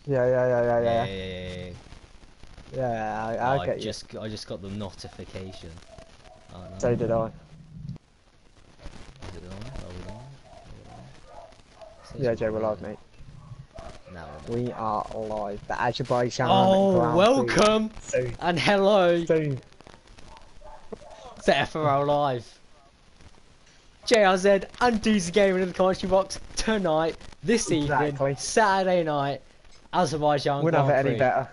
Yeah. Yeah, I get you. I just got the notification. Oh, no. So did I. Is it on? Are we on? Yeah, Joe, we're live, mate. No, we are live. The Azerbaijan Oh, welcome Soon. and hello. Soon. It's the FRL live. JRZ and Doozy Gaming in the commentary box tonight, this evening, Saturday night, Azerbaijan Wouldn't Grand have it Prix. any better.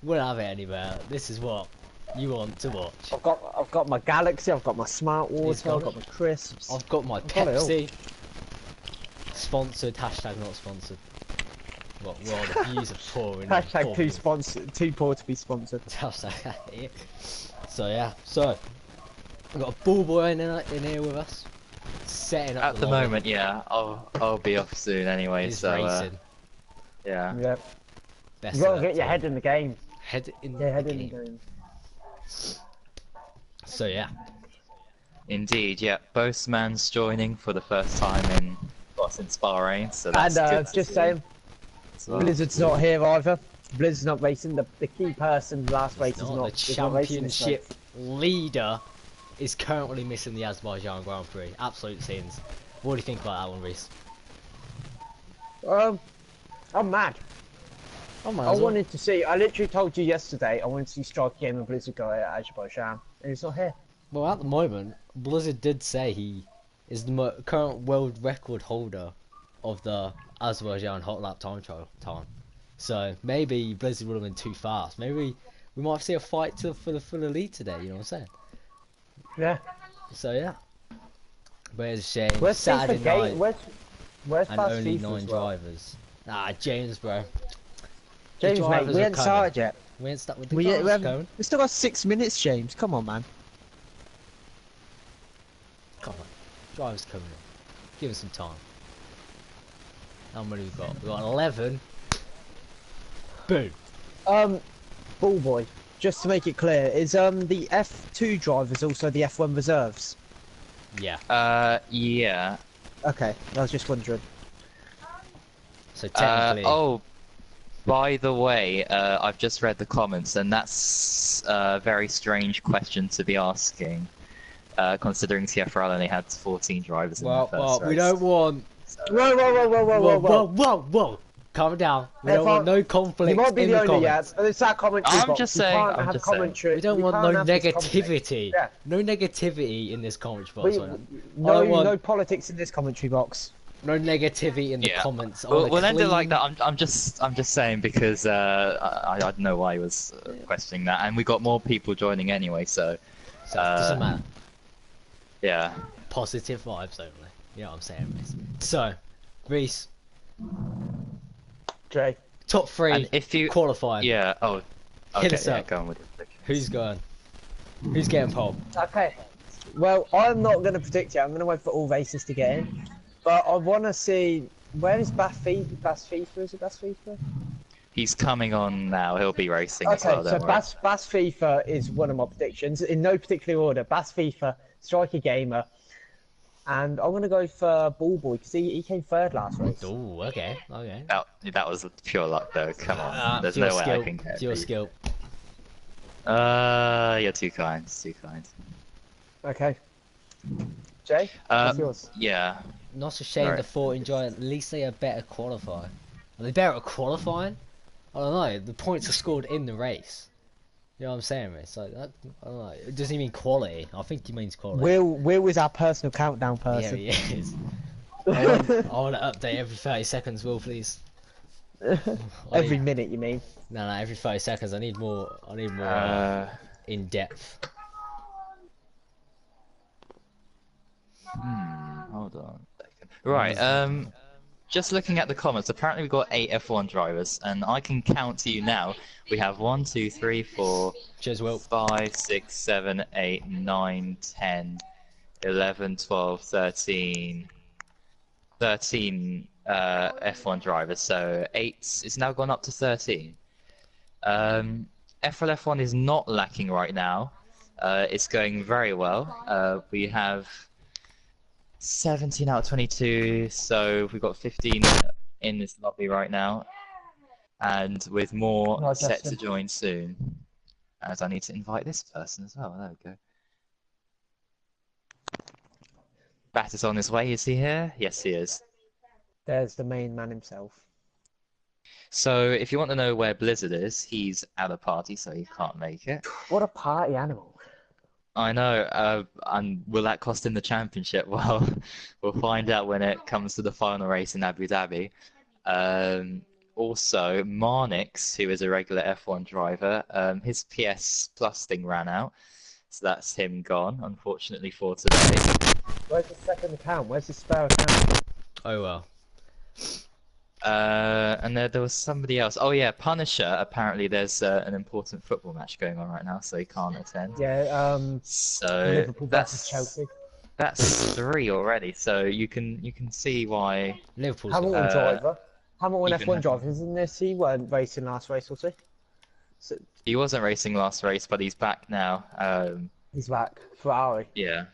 Wouldn't have it any better. This is what you want to watch. I've got my Galaxy, I've got my Smart Water, I've got my crisps. I've got my Pepsi. Sponsored, hashtag not sponsored. Well, the views are poor. Hashtag too sponsored, too poor to be sponsored. So yeah, we've got a ball boy in here with us, setting up. At the moment, yeah, I'll be off soon anyway. He's so racing. yeah. Yep. Best You gotta get your head in the game. Head in the game. game. So yeah. Indeed, yeah. Boastman's joining for the first time since Bahrain, so that's and good just saying, well. Blizzard's not here either. Blizzard's not racing. The key person last race is not. The championship leader is currently missing the Azerbaijan Grand Prix. Absolute sins. What do you think about that one, Reese? I'm mad. I wanted to see. I literally told you yesterday. I wanted to see Strike Game and Blizzard go at Azerbaijan, and it's not here. Well, at the moment, Blizzard did say he is the current world record holder of the Azerbaijan hot lap time trial time. So maybe Blizzard would have been too fast. Maybe we might see a fight for the elite today. You know what I'm saying? Yeah. So yeah. But it's a shame. Where's Saturday night. Where's and only 9 drivers. Ah, James, bro. James, mate, we ain't started yet. We ain't started with the drivers going. We still got 6 minutes, James. Come on, man. Come on. Drivers coming in. Give us some time. How many we got? We got 11. Boom. Ball boy. Just to make it clear, is the F2 drivers also the F1 reserves? Yeah. Yeah. Okay, I was just wondering. So technically. Oh, by the way, I've just read the comments, and that's a very strange question to be asking, considering TFRL only had 14 drivers in the first race. We don't want. Whoa! Calm down. We don't want no conflict you might be in the the only comments. It's that commentary I'm box. just saying. We don't want no negativity. Yeah. No negativity in this commentary box. No politics in this commentary box. No negativity in the comments. We'll end it like that. I'm just saying because I don't know why he was questioning that, and we got more people joining anyway, so it doesn't matter. Yeah. Positive vibes only. You know what I'm saying, Reese? So, Reese. Jay. Top 3 and if you qualifying. Yeah. Oh. Okay. Hit us up. Go on with it. Who's going? Who's getting pole? Okay. Well, I'm not going to predict it. I'm going to wait for all races to get in. But I want to see, where is Bas FIFA? Is it Bas FIFA? He's coming on now. He'll be racing okay, as well. So Bas FIFA is one of my predictions in no particular order. Bas FIFA, Striker Gamer, and I'm going to go for Ball Boy because he came third last race. Oh, okay. That was pure luck though. Come on. There's no way I can get it. Your skill. You're too kind. Too kind. Okay. Jay, what's yours? Yeah. Not a shame the 14 giant. At least they are better qualifying. Are they better at qualifying? I don't know. The points are scored in the race. You know what I'm saying, Reece? Like that, I don't know. It doesn't mean quality. I think he means quality. Will is our personal countdown person. Yeah, he is. I want to update every 30 seconds, Will, please. Every minute, you mean? No, every 30 seconds. I need more in depth. Hold on a second. Right, just looking at the comments, apparently we've got 8 F1 drivers, and I can count to you now. We have 1, 2, 3, 4, Cheers, Will. 5, 6, 7, 8, 9, 10, 11, 12, 13 F1 drivers, so 8, it's now gone up to 13. FRL F1 is not lacking right now. It's going very well. We have 17 out of 22, so we've got 15 in this lobby right now. and with more Right, set Justin. to join soon. As I need to invite this person as well. There we go. Bat is on his way. Is he here? Yes, he is. There's the main man himself. So, if you want to know where Blizzard is, he's at a party, so he can't make it. What a party animal. I know, and will that cost him the championship? Well, we'll find out when it comes to the final race in Abu Dhabi. Also, Marnix, who is a regular F1 driver, his PS Plus thing ran out, so that's him gone, unfortunately for today. Where's the second account? Where's the spare account? Oh well. And there was somebody else. Oh yeah, Punisher. Apparently, there's an important football match going on right now, so he can't attend. Yeah, So Liverpool versus Chelsea. that's 3 already. So you can see why. Liverpool's Hamilton driver. Hamilton even F1 driver, isn't this? He weren't racing last race, was he? So, he wasn't racing last race, but he's back now. he's back. Ferrari. Yeah.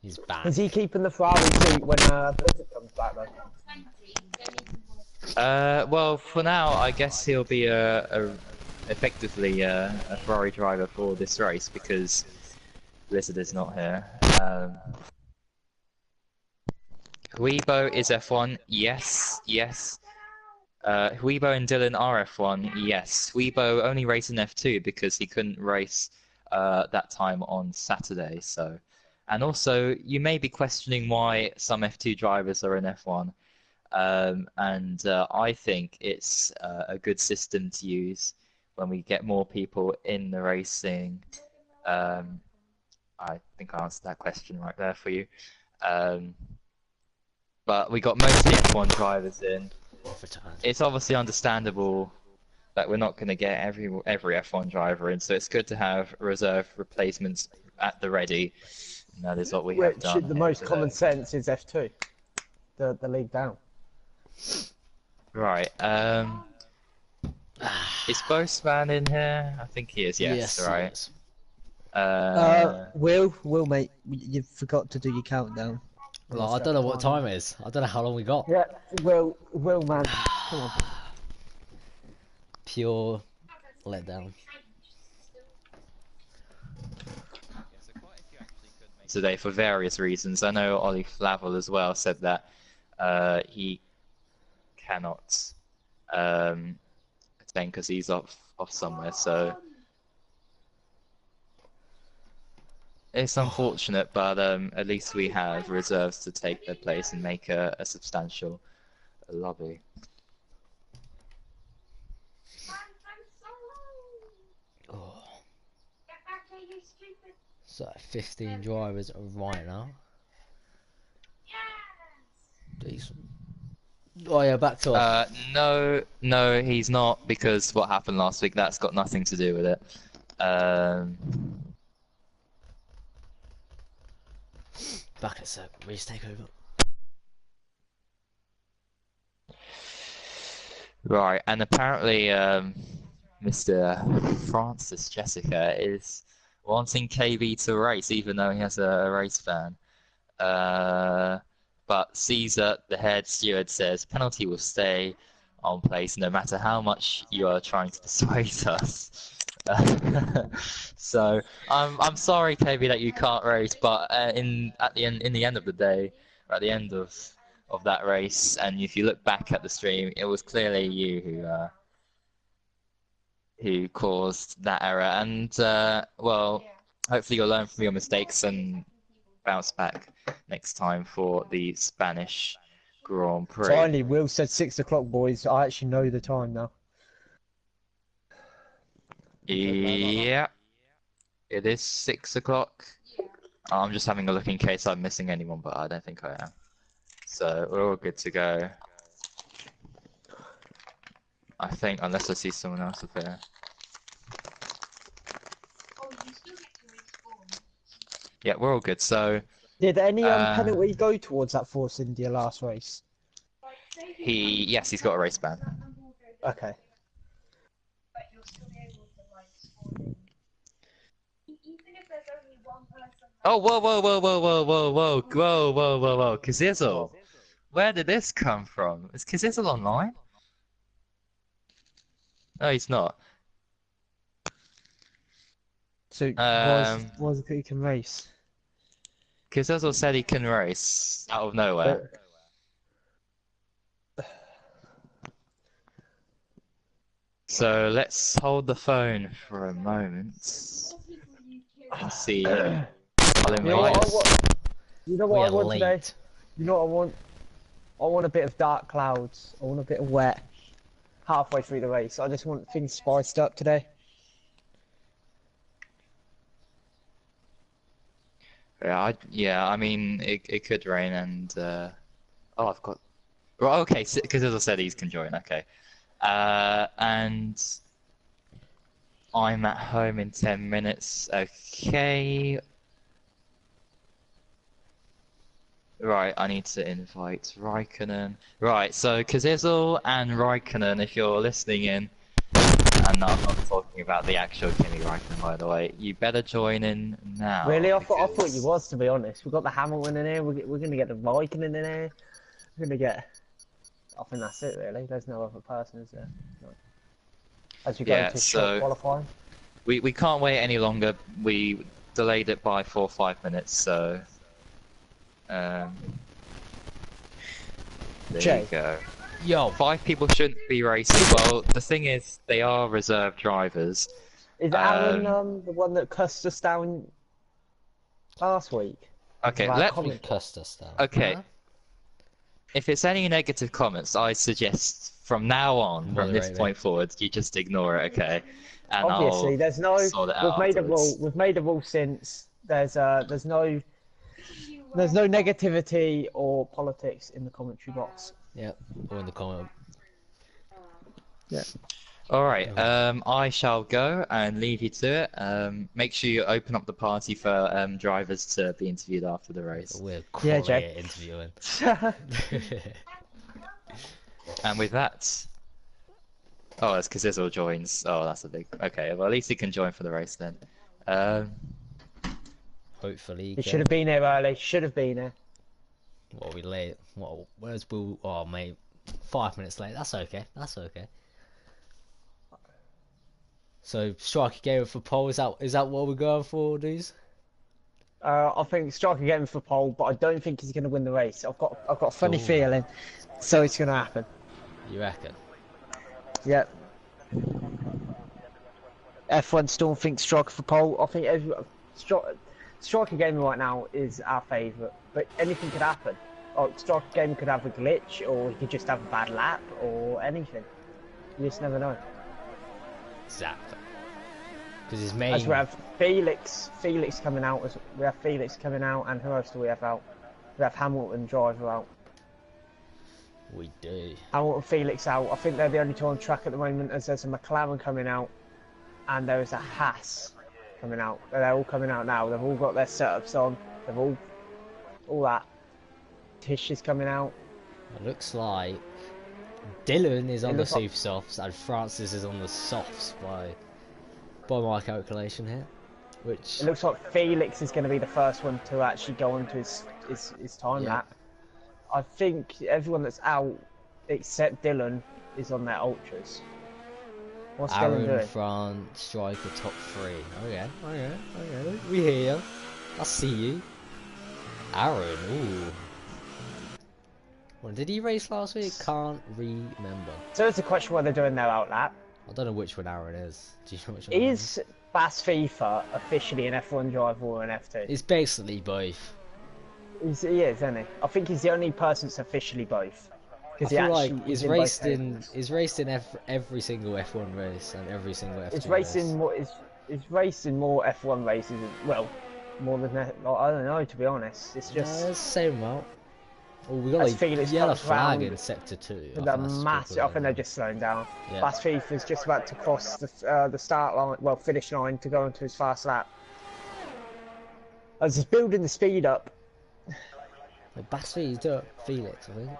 he's back. Is he keeping the Ferrari seat when Blizzard comes back though? Well, for now, I guess he'll be effectively a Ferrari driver for this race because Blizzard is not here. Huibo is F1. Yes, yes. Huibo and Dylan are F1. Yes. Huibo only raced in F2 because he couldn't race that time on Saturday. So, and also you may be questioning why some F2 drivers are in F1. I think it's a good system to use when we get more people in the racing. I think I answered that question right there for you. But we got mostly F1 drivers in. It's obviously understandable that we're not going to get every F1 driver in, so it's good to have reserve replacements at the ready. And that is what we have done. Which the most common sense is F2, the league down. Right. Is Boastman in here? I think he is. Yes. Right. Will, mate, you forgot to do your countdown. Well, I don't know what time it is. I don't know how long we got. Yeah, Will, man, come on. Pure letdown. Today for various reasons. I know Ollie Flavel as well said that he cannot attend because he's off somewhere. So it's unfortunate, but at least we have reserves to take their place and make a substantial lobby. Oh. So 15 drivers right now. Decent. Oh yeah, back to us. No, he's not, because what happened last week, that's got nothing to do with it. Back at sec. Race takeover. Right, and apparently Mr. Francis Jessica is wanting KB to race, even though he has a race ban. But Caesar, the head steward, says penalty will stay on place no matter how much you are trying to persuade us. So I'm sorry, KB, that you can't race, but in the end of the day, or at the end of that race, and if you look back at the stream, it was clearly you who caused that error. And well, hopefully you'll learn from your mistakes and bounce back next time for the Spanish Grand Prix. Finally, Will said 6 o'clock, boys. I actually know the time now. Yeah, it is 6 o'clock. I'm just having a look in case I'm missing anyone, but I don't think I am. So we're all good to go. I think, unless I see someone else up here. Yeah, we're all good. So did any penalty go towards that Force India last race? Yes, he's got a race ban. Okay. Oh, whoa, Kazizzle. Where did this come from? Is Kazizzle online? No, he's not. So why is it that he can race? Because Cecil said he can race out of nowhere. So let's hold the phone for a moment and see. You know what I want today? You know what I want? I want a bit of dark clouds. I want a bit of wet. Halfway through the race, I just want things spiced up today. Yeah, I mean, it could rain and oh, I've got. Well, okay, because as I said, he's can join. Okay, and I'm at home in 10 minutes. Okay. Right, I need to invite Raikkonen. Right, so Kazizel and Raikkonen, if you're listening in, and I'm not talking about the actual Kimi Raikkonen, by the way, you better join in now. Really? I thought you was, to be honest. We've got the Hamilton in here, we're going to get the Raikkonen in here. We're going to get... I think that's it, really. There's no other person, is there? No. As we go into short qualifying. We can't wait any longer. We delayed it by 4 or 5 minutes, so... there you go. Yo, 5 people shouldn't be racing. Well, the thing is, they are reserve drivers. Is Aaron the one that cussed us down last week? Okay, let me cussed us down. Okay. Huh? If it's any negative comments, I suggest from now on, from this point forward, you just ignore it, okay? And obviously, there's no. We've made a rule. We've made a rule since. There's no negativity or politics in the commentary box. Yep, or in the comment. Yeah. Alright, I shall go and leave you to it. Make sure you open up the party for drivers to be interviewed after the race. We're quality at interviewing. And with that... Oh, it's because Izzle joins. Oh, that's a big... Okay, well at least he can join for the race then. Hopefully. He should have been here early. Should have been here. What are we late? What? Where's Will? Oh, mate, 5 minutes late. That's okay. That's okay. So Striker game for pole. Is that what we're going for, dudes? I think Striker game for pole, but I don't think he's going to win the race. I've got a funny feeling, so it's going to happen. You reckon? Yep. F1 Storm thinks Striker for pole. I think Striker Gamer right now is our favourite, but anything could happen. Striker Gamer could have a glitch, or he could just have a bad lap, or anything. You just never know. Exactly. Because his main... As we have Felix coming out, and who else do we have out? We have Hamilton driver out. We do. Hamilton, Felix out. I think they're the only two on track at the moment, as there's a McLaren coming out, and there is a Haas coming out. They're all coming out now. They've all got their setups on. They've all that. Tish is coming out. It looks like Dylan is on the super softs and Francis is on the softs by my calculation here. Which it looks like Felix is going to be the first one to actually go onto his time lap. I think everyone that's out except Dylan is on their ultras. What's Dylan doing? Front, Striker top 3. Okay. We hear you. I see you. Aaron, ooh. When did he race last week? Can't remember. So it's a question what they're doing their out lap. I don't know which one Aaron is. Do you know which one? Is Bass FIFA officially an F1 driver or an F2? It's basically both. He is, isn't he? I think he's the only person that's officially both. I feel like he's raced in every single F1 race and every single F2 race. He's racing more F1 races, well, more than I don't know, to be honest. It's just it's the same amount. Oh, we got a yellow flag in sector 2. I think they're just slowing down. Yeah. Bass FIFA's just about to cross the start line, well, finish line, to go into his fast lap. As he's building the speed up. Bass FIFA's Felix, I think.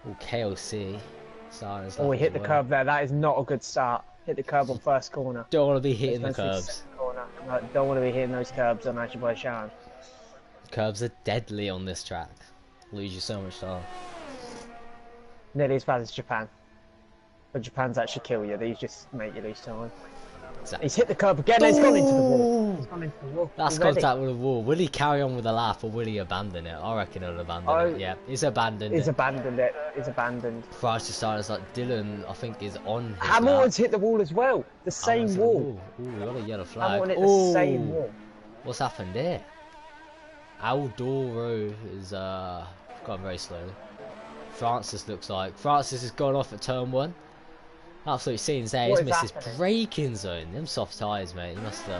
Or KLC. Oh, he hit the curb there. That is not a good start. Hit the curb on first corner. Don't want to be hitting the curbs. No, don't want to be hitting those curbs on Azerbaijan. Curbs are deadly on this track. Lose you so much time. Nearly as bad as Japan. But Japan's actually kill you. These just make you lose time. Exactly. He's hit the curb again. He's gone into the wall. He's gone into the wall. That's contact with the wall. Will he carry on with the lap or will he abandon it? I reckon he'll abandon it. Yeah, he's abandoned He's it. abandoned it. He's abandoned. Prior to starters like Dylan, I think, is on his Hamilton's hit the wall as well. The same wall. Ooh, we got a yellow flag. Hamilton hit the same wall. What's happened there? Aldoro is gone very slowly. Francis looks like Francis has gone off at turn 1. Absolute scenes there. He's missed his braking zone. Them soft tyres, mate. He must be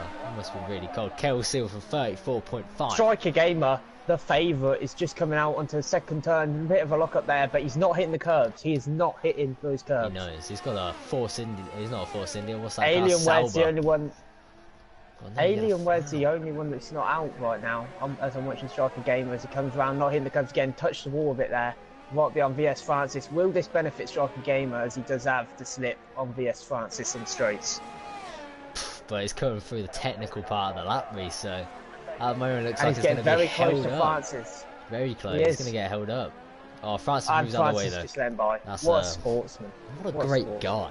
really cold. Kelsey for 34.5. Striker Gamer, the favourite, is just coming out onto the second turn. A bit of a lock up there, but he's not hitting the curbs. He is not hitting those curbs. He knows. He's got a force India. He's not a force India. What's that? Alienware's the only one. Oh, Alienware's the only one that's not out right now. As I'm watching Striker Gamer as he comes around, not hitting the curbs again, touched the wall a bit there. Might be on VS Francis. Will this benefit Striker Gamer as he does have the slip on VS Francis in straights? But he's coming through the technical part of the lap race, so at the moment it looks and like he's it's going to be very close held to up. Francis. Very close. He's going to get held up. Oh, Francis moves out of the way though. Just let him by. That's what a sportsman! What a great guy.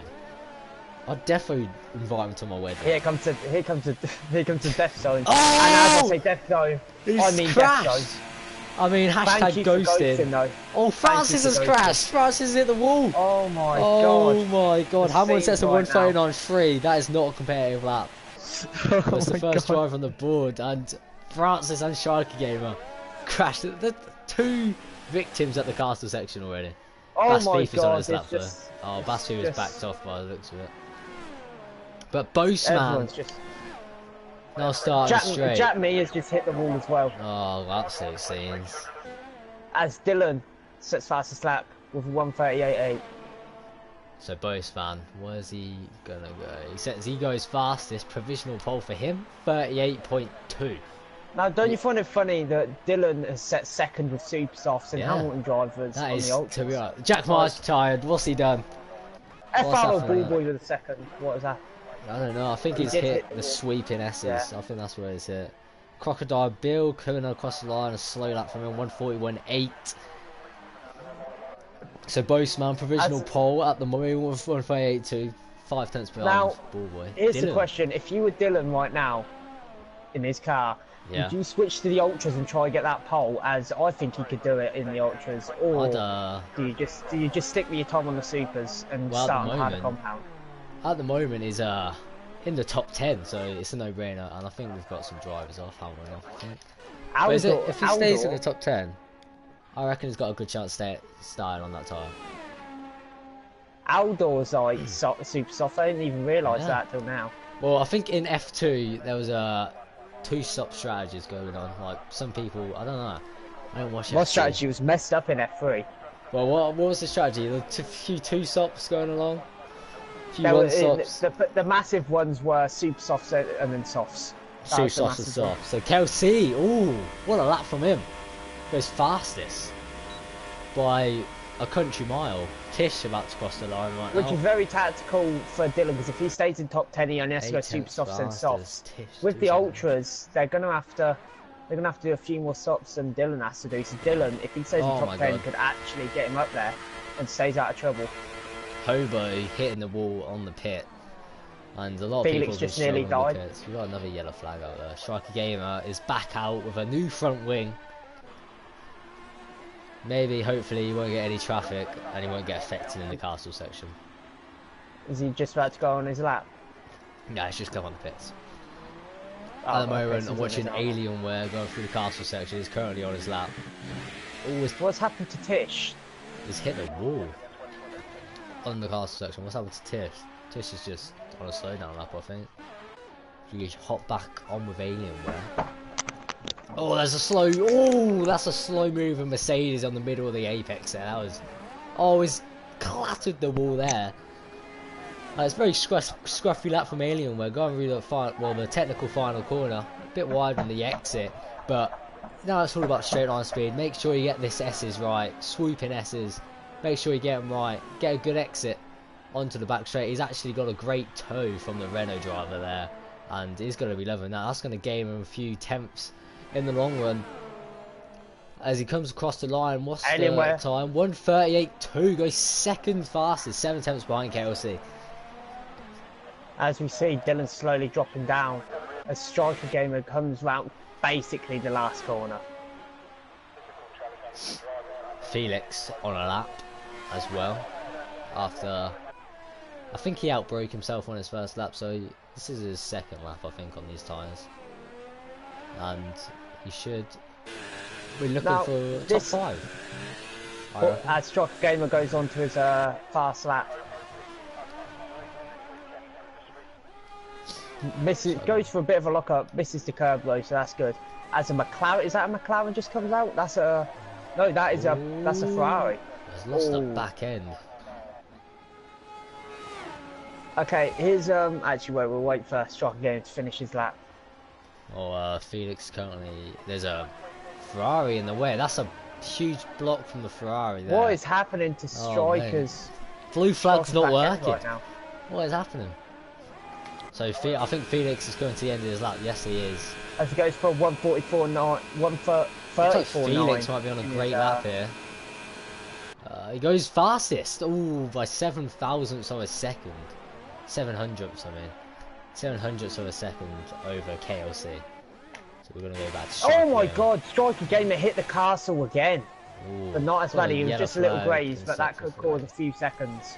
I'd definitely invite him to my wedding. Here comes the Death Zone. Oh! And as I say Death Zone, I mean crashed. Death Zone. I mean, hashtag ghosting. Oh, Francis has crashed. Francis hit the wall. Oh my god. Oh my god. Hamilton sets a 1:39.3. That is not a competitive lap. That's the first drive on the board, and Francis and Striker Gamer crashed. The two victims at the castle section already. Oh Bass my Beef is on his god. lap though. Oh, Bass Beef is backed off by the looks of it. But Boseman. Now starting straight. Jack Me has just hit the wall as well. Oh, absolute scenes. As Dylan sets fastest lap with a 1:38.8. So Boseman, where's he gonna go? He goes fastest. Provisional pole for him, 38.2. Now, don't you find it funny that Dylan has set second with super softs and Hamilton drivers that on is, the ultras? to be honest. Jack Marsh tired. What's he done? FRL Ballboy with a second. What is that? I don't know. I think he's hit the sweeping S's. Yeah. I think that's where he's hit. Crocodile Bill coming across the line, a slow lap from him, 1:41.8. So Boseman provisional pole at the moment, 1:38.2, 5 tenths behind Ballboy. Here's the question: if you were Dylan right now, in his car, would you switch to the ultras and try and get that pole? As I think he could do it in the ultras, or do you just stick with your time on the supers and start on the harder compound? At the moment is in the top 10, so it's a no-brainer, and I think we've got some drivers off Hamilton. I think. If he stays in the top 10, I reckon he's got a good chance of starting on that tyre. Aldor's like super soft. I didn't even realise that till now. Well, I think in F2 there was two-stop strategies going on. Like some people, I don't know. I don't watch. My strategy was messed up in F3. Well, what was the strategy? The few two-stops going along. The massive ones were super softs and then softs. Super softs and softs. So Kelsey, ooh, what a lap from him. Goes fastest by a country mile. Tish about to cross the line right now. Which is very tactical for Dylan, because if he stays in top 10, he only has to go super softs and softs. With the ultras, they're gonna have to do a few more stops than Dylan has to do. So Dylan, if he stays in top 10, could actually get him up there and stays out of trouble. Hobo hitting the wall on the pit, and a lot of Felix people just nearly died. We've got another yellow flag out there. Striker Gamer is back out with a new front wing. Maybe, hopefully, he won't get any traffic and he won't get affected in the castle section. Is he just about to go on his lap? Yeah, he's just come on the pits. At the moment, I'm watching Alienware going through the castle section. He's currently on his lap. What's happened to Tish? He's hit the wall on the castle section. What's happened to Tish? Tish is just on a slowdown lap, I think. You hop back on with Alienware. Oh, there's a slow. Oh, that's a slow move of Mercedes on the middle of the apex there. That was. Oh, he's clattered the wall there. It's very scruffy lap from Alienware. Going through the technical final corner. A bit wide on the exit, but now it's all about straight line speed. Make sure you get this S's right. Swooping S's. Make sure you get them right. Get a good exit onto the back straight. He's actually got a great toe from the Renault driver there, and he's going to be loving that. That's going to gain him a few tenths in the long run. as he comes across the line. What's the Anywhere. time? 1:38.2, goes second fastest, 7 tenths behind KLC. As we see, Dylan slowly dropping down as Striker Gamer comes round basically the last corner. Felix on a lap as well. After, I think he outbroke himself on his first lap, so this is his second lap, I think, on these tyres. And he should be looking Now, for top 5. As Striker Gamer goes on to his fast lap. Goes for a bit of a lock-up, misses the curb though, so that's good. As a McLaren, is that a McLaren just comes out? That's a... No, that's a Ferrari. He's lost the back end. Okay, here's actually wait, we'll wait for Striker Gamer to finish his lap. Oh, Felix currently, there's a Ferrari in the way. That's a huge block from the Ferrari there. What is happening to Strikers? Blue flag's not working. Right now. What is happening? So I think Felix is going to the end of his lap. Yes, he is. As he goes for 1:44.9, 1:34.9. Felix might be on a great lap here. He goes fastest. Ooh, by 7 thousandths of a second. 700ths, I mean. 700ths of a second over KLC. So we're going to go back to Oh my god, Striker Gamer hit the castle again. Ooh, But not as bad, he was just a little graze, but that could cause a few seconds.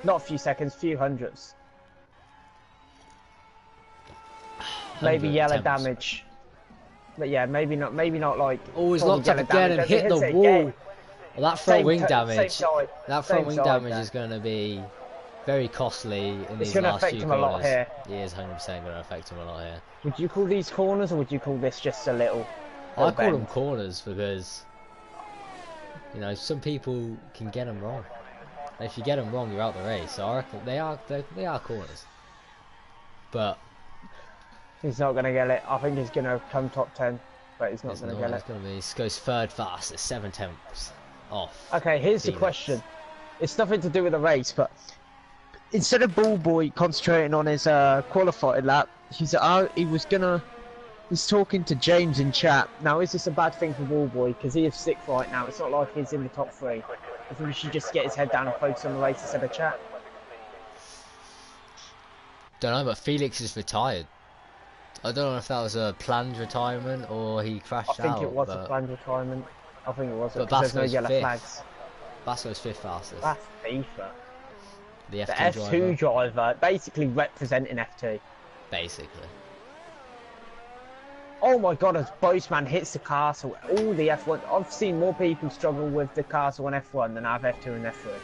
Not a few seconds, few hundredths. Maybe yellow damage. But yeah, maybe not like... Oh, he's locked up again and hit the wall. Well, that front wing damage. That front wing damage is going to be very costly in these last few corners. It's going to affect him a lot here. He is 100% going to affect him a lot here. Would you call these corners, or would you call this just a little I call them corners because, you know, some people can get them wrong. And if you get them wrong, you're out the race. So I reckon they are corners. But he's not going to get it. I think he's going to come top 10, but he's not going to get it. He goes third fastest, 7 tenths off. Okay, here's the question. It's nothing to do with the race, but instead of Ballboy concentrating on his qualifying lap, he's talking to James in chat. Now, is this a bad thing for Ballboy? Because he is 6th right now. It's not like he's in the top 3. I think he should just get his head down and focus on the race instead of chat. Don't know, but Felix is retired. I don't know if that was a planned retirement or he crashed out. I think it was a planned retirement. I think it was. But there's no yellow flags. Basco's 5th fastest. That's FIFA. The F2 driver, basically representing F2. Basically. Oh my god, as Boastman hits the castle, all the F1... I've seen more people struggle with the castle on F1 than I have F2 and F3.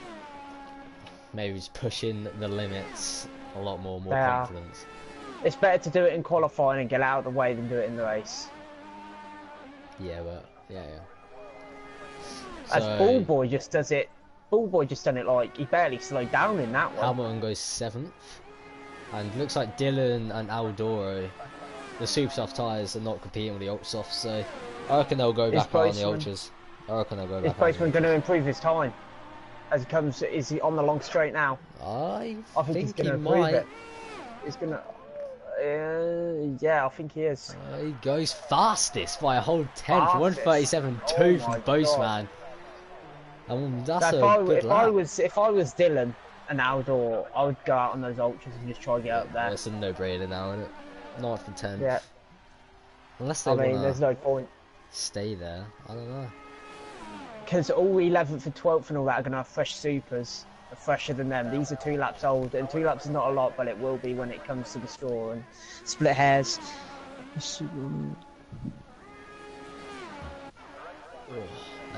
Maybe he's pushing the limits a lot more confidence. It's better to do it in qualifying and get out of the way than do it in the race. Yeah, but... Yeah. As Ballboy just does it... Ballboy just done it like, he barely slowed down in that one. Hamilton goes 7th. And looks like Dylan and Aldoro, the super soft tyres, are not competing with the ultra softs, so I reckon they'll go back out on the ultras. I reckon they'll go back. Is Boastman going to improve his time as he comes? Is he on the long straight now? I think he's going to improve it. He's going to. Yeah, I think he is. He goes fastest by a whole 10th, 1:37.2 from Boastman. That's a good lap. If I was Dylan and Aldor, I would go out on those ultras and just try to get up there. It's a no-brainer now, isn't it? Not for 10th. Yeah. Unless they there's no point. Stay there. I don't know. Because all 11th and 12th and all that are going to have fresh supers, fresher than them. These are 2 laps old, and 2 laps is not a lot, but it will be when it comes to the straw and split hairs.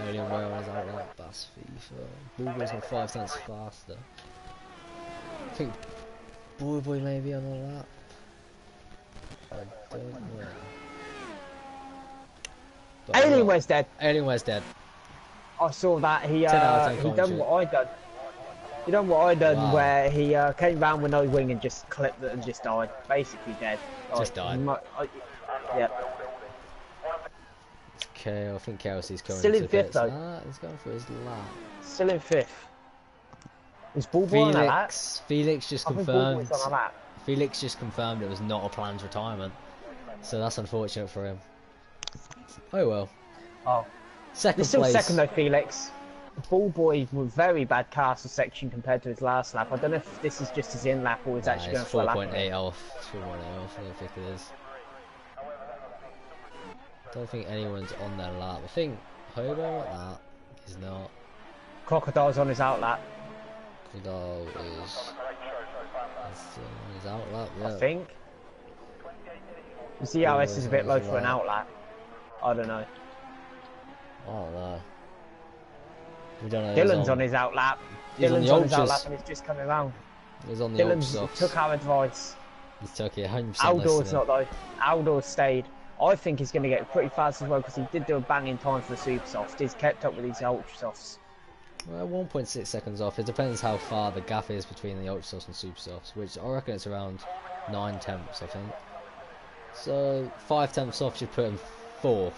Alien Wales out like Bass FIFA. Ballboy's on 5 tenths faster. I think Ballboy may be on a lap. I don't know. Alienware's dead. Alienware's dead. I saw that. He done what I done. He done what I done, where he came round with no wing and just clipped it and just died. Basically dead. Just died. Yeah. Okay, I think KLC's coming. Still in 5th though. He's going for his lap. Still in 5th. Is Ballboy on a lap? Felix just confirmed. Felix just confirmed it was not a planned retirement. So that's unfortunate for him. Oh well. Oh. Second He's still place. second though, Felix. Ball boy with very bad castle section compared to his last lap. I don't know if this is just his in lap or he's actually going for a lap. 4.8 off. 4.8 off. I don't think it is. Don't think anyone's on their lap. I think Hobo at that is not. Crocodile's on his out lap. Crocodile is on his out lap. Yeah. I think. The CRS is a bit low for an out lap. I don't know. I don't know. We don't know. Dylan's on his out lap. Dylan's on his out lap and he's just coming around. He's on the Dylan's took our advice. He's took it 100%. Aldor's not though. Aldor's stayed. I think he's going to get pretty fast as well because he did do a banging time for the super soft. He's kept up with these ultra softs. Well, 1.6 seconds off. It depends how far the gap is between the ultra softs and super softs, which I reckon it's around 9 tenths, I think. So 5 tenths off should put him 4th,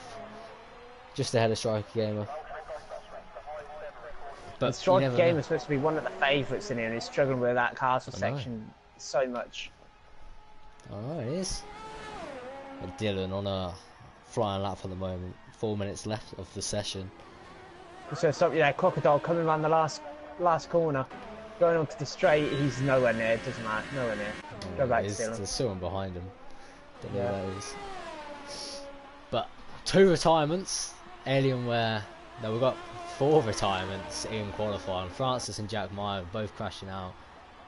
just ahead of Striker Gamer. But Striker Gamer is supposed to be one of the favourites in here, and he's struggling with that castle section so much. I know it is. But Dylan on a flying lap for the moment. 4 minutes left of the session. So stop, Crocodile coming around the last corner, going onto the straight. He's nowhere near. It doesn't matter. Nowhere near. Go back to Dylan. There's someone behind him. Don't know who that is. But 2 retirements. Alienware. No, we've got 4 retirements in qualifying. Francis and Jack Meyer both crashing out.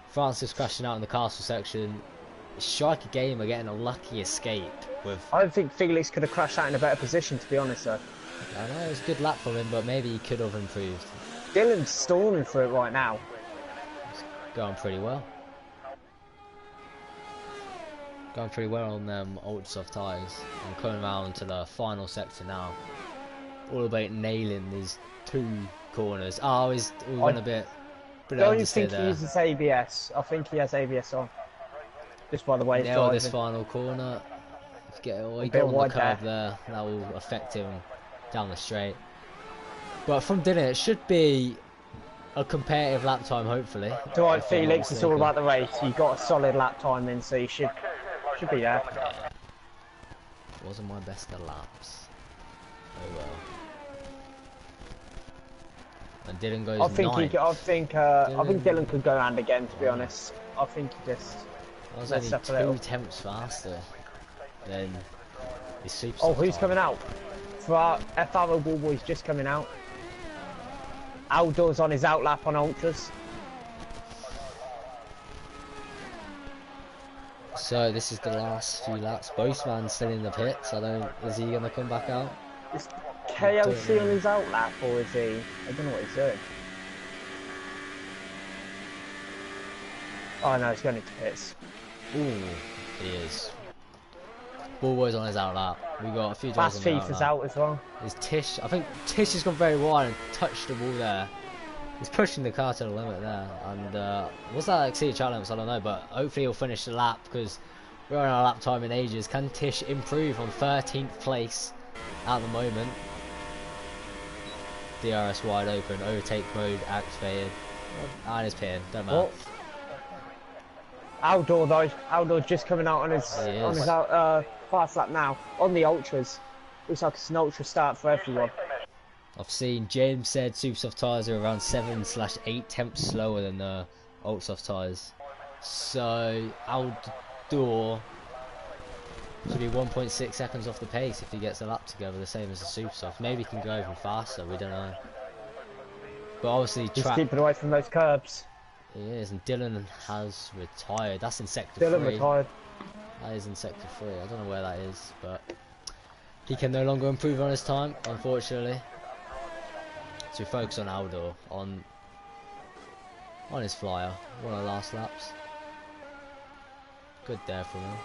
Francis crashing out in the castle section. Striker Gamer getting a lucky escape with. I don't think Felix could have crashed out in a better position, to be honest, though. I know it was a good lap for him, but maybe he could have improved. Dylan's stalling for it right now. It's going pretty well. Going pretty well on them ultra soft tyres. And coming around to the final sector now. All about nailing these 2 corners. Oh, he's went a bit. I don't think he uses ABS. I think he has ABS on. Just by the way he's driving. This final corner. He got on the curve there. That will affect him down the straight. But from Dylan, it should be a competitive lap time, hopefully. It's alright, Felix. It's all about the race. You got a solid lap time in, so you should be there. Yeah. Wasn't my best of laps. Oh well. And Dylan goes. I think Dylan could go around again. To be honest, I think he just. I was only 2 tenths faster than his super. Oh, who's coming out? For our FRL ball boys just coming out. Aldor's on his out lap on ultras. So this is the last few laps. Boastman's still in the pits. Is he gonna come back out? Is KLC on his out lap, or is he? I don't know what he's doing. Oh no, he's going into pits. Ooh, he is. Ballboy's on his out lap. We got a few drivers on the out lap. out as well. Is Tish? I think Tish has gone very wide and touched the wall there. He's pushing the car to the limit there. And was that exceeded track limits? I don't know, but hopefully he'll finish the lap because we're on our lap time in ages. Can Tish improve on 13th place at the moment? DRS wide open, overtake mode activated. And he's pitting, don't matter. Aldor though, Aldor's just coming out on his fast lap now on the ultras. Looks like it's an ultra start for everyone. I've seen James said super soft tyres are around 7/8 tenths slower than the ultra soft tyres. So Aldor should be 1.6 seconds off the pace if he gets the lap together, the same as the super soft. Maybe he can go even faster, we don't know. But obviously just keep it away from those curbs. He is, and Dylan has retired. That's in sector 3. Retired. That is in sector 3. I don't know where that is, but he can no longer improve on his time, unfortunately. So we focus on Aldor, on his flyer, one of the last laps. Good there from him.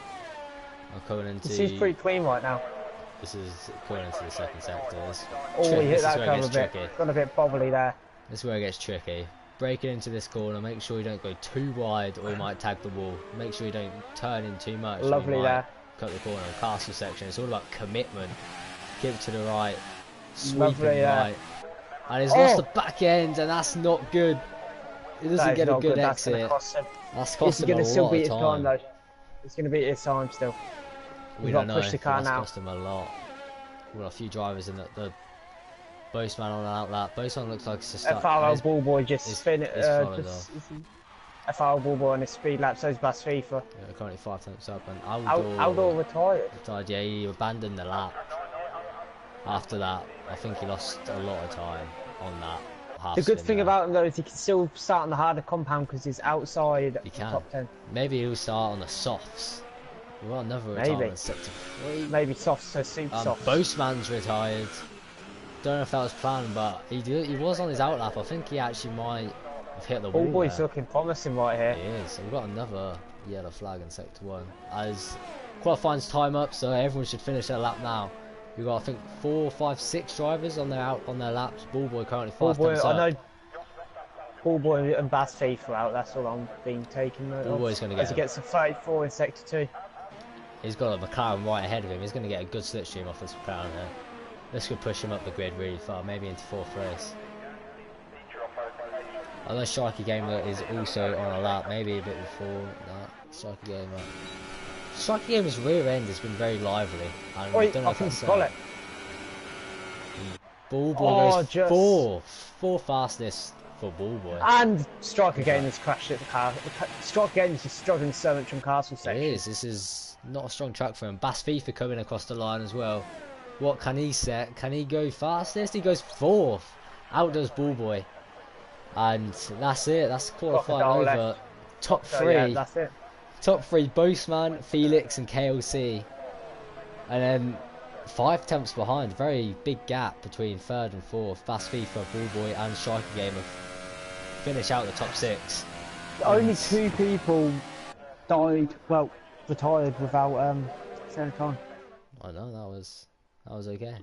I'm coming into. This is pretty clean right now. This is going into the second sector. We hit that curve a bit. Got a bit bobbly there. This is where it gets tricky. Break it into this corner, make sure you don't go too wide or you might tag the wall. Make sure you don't turn in too much. Lovely there. Cut the corner. Castle section, it's all about commitment. Keep it to the right. Lovely, right. And he's lost the back end and that's not good. He doesn't get a good exit. That's cost him a lot of time. He's going to still beat his time though. He's going to beat his time still. We don't know. Push the car now. Cost him a lot. We've got a few drivers in the Boastman on an outlap. Boastman looks like it's a start. FRL Ballboy just spin it. FRL Ballboy on his speed lap, so is Bass FIFA. Yeah, currently 5 times up, and Aldor retired. Yeah, he abandoned the lap. After that, I think he lost a lot of time on that. The good thing about him though is he can still start on the harder compound because he's outside the top 10. Maybe he'll start on the softs. We want another retirement sector 3. Maybe softs, so super softs. Boastman's retired. Don't know if that was planned, but he was on his outlap. I think he actually might have hit the wall. Ballboy's looking promising right here. He is. We've got another yellow flag in sector 1. As qualifying's time up, so everyone should finish their lap now. We've got, I think, 4, 5, 6 drivers on their laps. Ballboy currently 5 times up. I know Ballboy and Bass FIFA out, that's all I'm being taken note of. Ballboy's going to get... As he gets a 34 in sector 2. He's got a McLaren right ahead of him. He's going to get a good slipstream off this McLaren here. This could push him up the grid really far, maybe into 4th race. I know Strikey Gamer is also on a lap, maybe a bit before that. Strikey Gamer. Strikey Gamer's rear end has been very lively. And I don't know if that's Ballboy goes 4 fastest for Ballboy. And Striker Gamer's crashed at the car. Striker Gamer's just struggling so much from Castle section. It is. This is not a strong track for him. Bass FIFA coming across the line as well. What can he set? Can he go fastest? He goes 4th. Outdoes Ballboy. And that's it. That's qualifying over. Left. Top 3. So, yeah, that's it. Top 3, Boastman, Felix and KLC. And then 5 tenths behind. Very big gap between 3rd and 4th. Bass FIFA, Ballboy and Striker Gamer finish out the top 6. Only 2 people died, well, retired without setting time. I know, that was okay.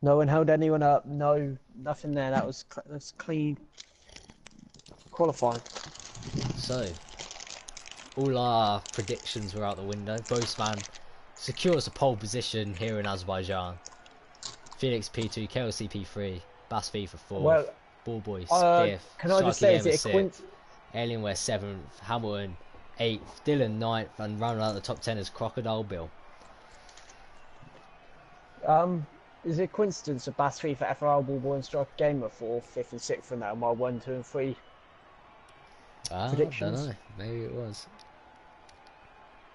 No one held anyone up, nothing there, that's clean qualifying. So, all our predictions were out the window. Boastman secures a pole position here in Azerbaijan. Felix P2, KLC P3, Bass FIFA 4th, well, Ballboy 5th, can I just say, is it a 6th, Alienware 7th, Hamilton 8th, Dylan 9th, and rounding out the top 10 is Crocodile Bill. Is it a coincidence that Bass FIFA, FRL, Ballboy and Striker Gamer 4th, 5th and 6th and that my 1, 2 and 3 predictions? I don't know, maybe it was.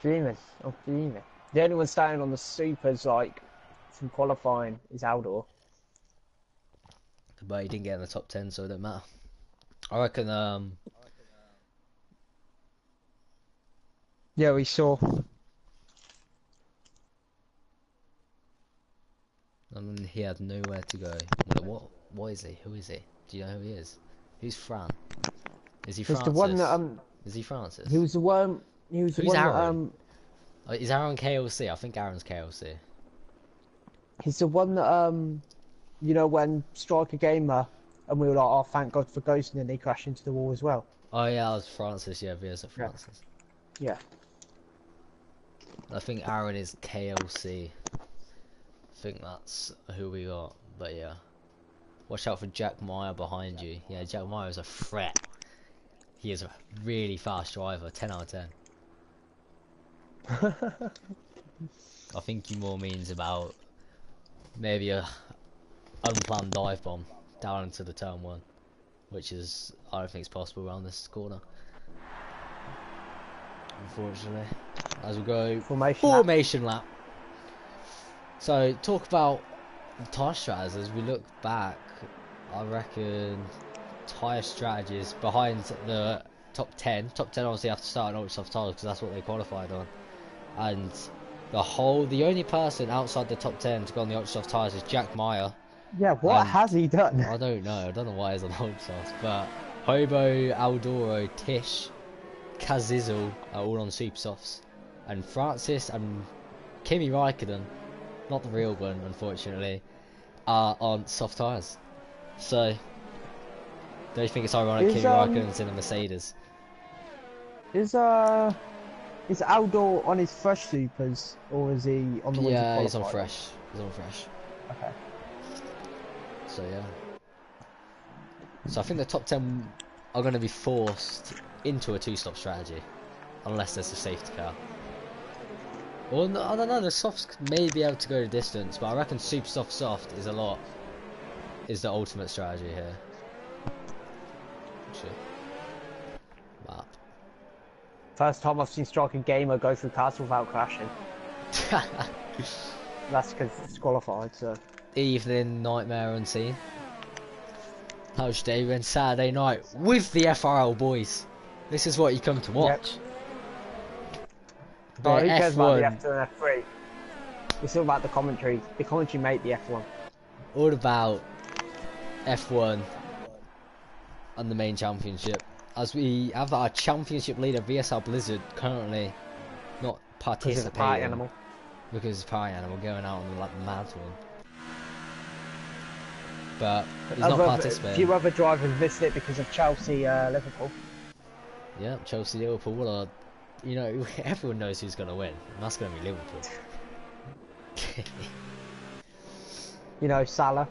Dreaming, dreaming. The only one standing on the supers, like, from qualifying is Aldor. But he didn't get in the top 10, so it don't matter. I reckon, yeah, we saw. And he had nowhere to go. What is he? Who is he? Do you know who he is? Who's Fran? Is he Francis? The one that, is he Francis? He was the one. He was the Who's one Aaron? Is Aaron KLC? I think Aaron's KLC. He's the one that you know, when Striker Gamer and we were like, oh, thank God for ghosting, and he crashed into the wall as well. Oh yeah, that was Francis. Yeah, Vias Francis. Yeah. I think Aaron is KLC. I think that's who we got. But yeah, watch out for Jack Meyer behind you. Yeah, Jack Meyer is a threat. He is a really fast driver. 10 out of 10. I think he more means about maybe a unplanned dive bomb down into the turn 1, which is, I don't think it's possible around this corner, unfortunately. As we go formation lap. So talk about tyre strategies. As we look back, I reckon tyre strategies behind the top 10. Top 10 obviously have to start on ultra soft tyres because that's what they qualified on. And the only person outside the top 10 to go on the ultra soft tyres is Jack Meyer. Yeah, what has he done? I don't know. I don't know why he's on ultra soft. But Hobo, Aldoro, Tish, Kazizel are all on super softs. And Francis and Kimi Raikkonen, not the real one unfortunately, are on soft tyres. So, don't you think it's ironic Kimi Raikkonen's in a Mercedes? Is Aldor on his fresh supers, or is he on the ones? Yeah, he's on fresh. He's on fresh. Okay. So yeah. So I think the top 10 are going to be forced into a 2-stop strategy, unless there's a safety car. Well, no, I don't know. The softs may be able to go the distance, but I reckon super soft is is the ultimate strategy here. Shit. Map. First time I've seen Striker Gamer go through castle without crashing. That's because it's qualified, so. Evening nightmare unseen. How's your day been? Saturday night with the FRL boys. This is what you come to watch. Yep. The Oh, who cares about F1. the F2 and F3? It's all about the commentary. The commentary made the F1. All about F1 and the main championship. As we have our championship leader VSL Blizzard currently not participating. Because it's a party animal. Because it's a party animal going out on the mad one. But he's not participating. A few other drivers missed it because of Chelsea, Liverpool. Yeah, Chelsea, Liverpool are, you know, everyone knows who's going to win, and that's going to be Liverpool. You know, Salah.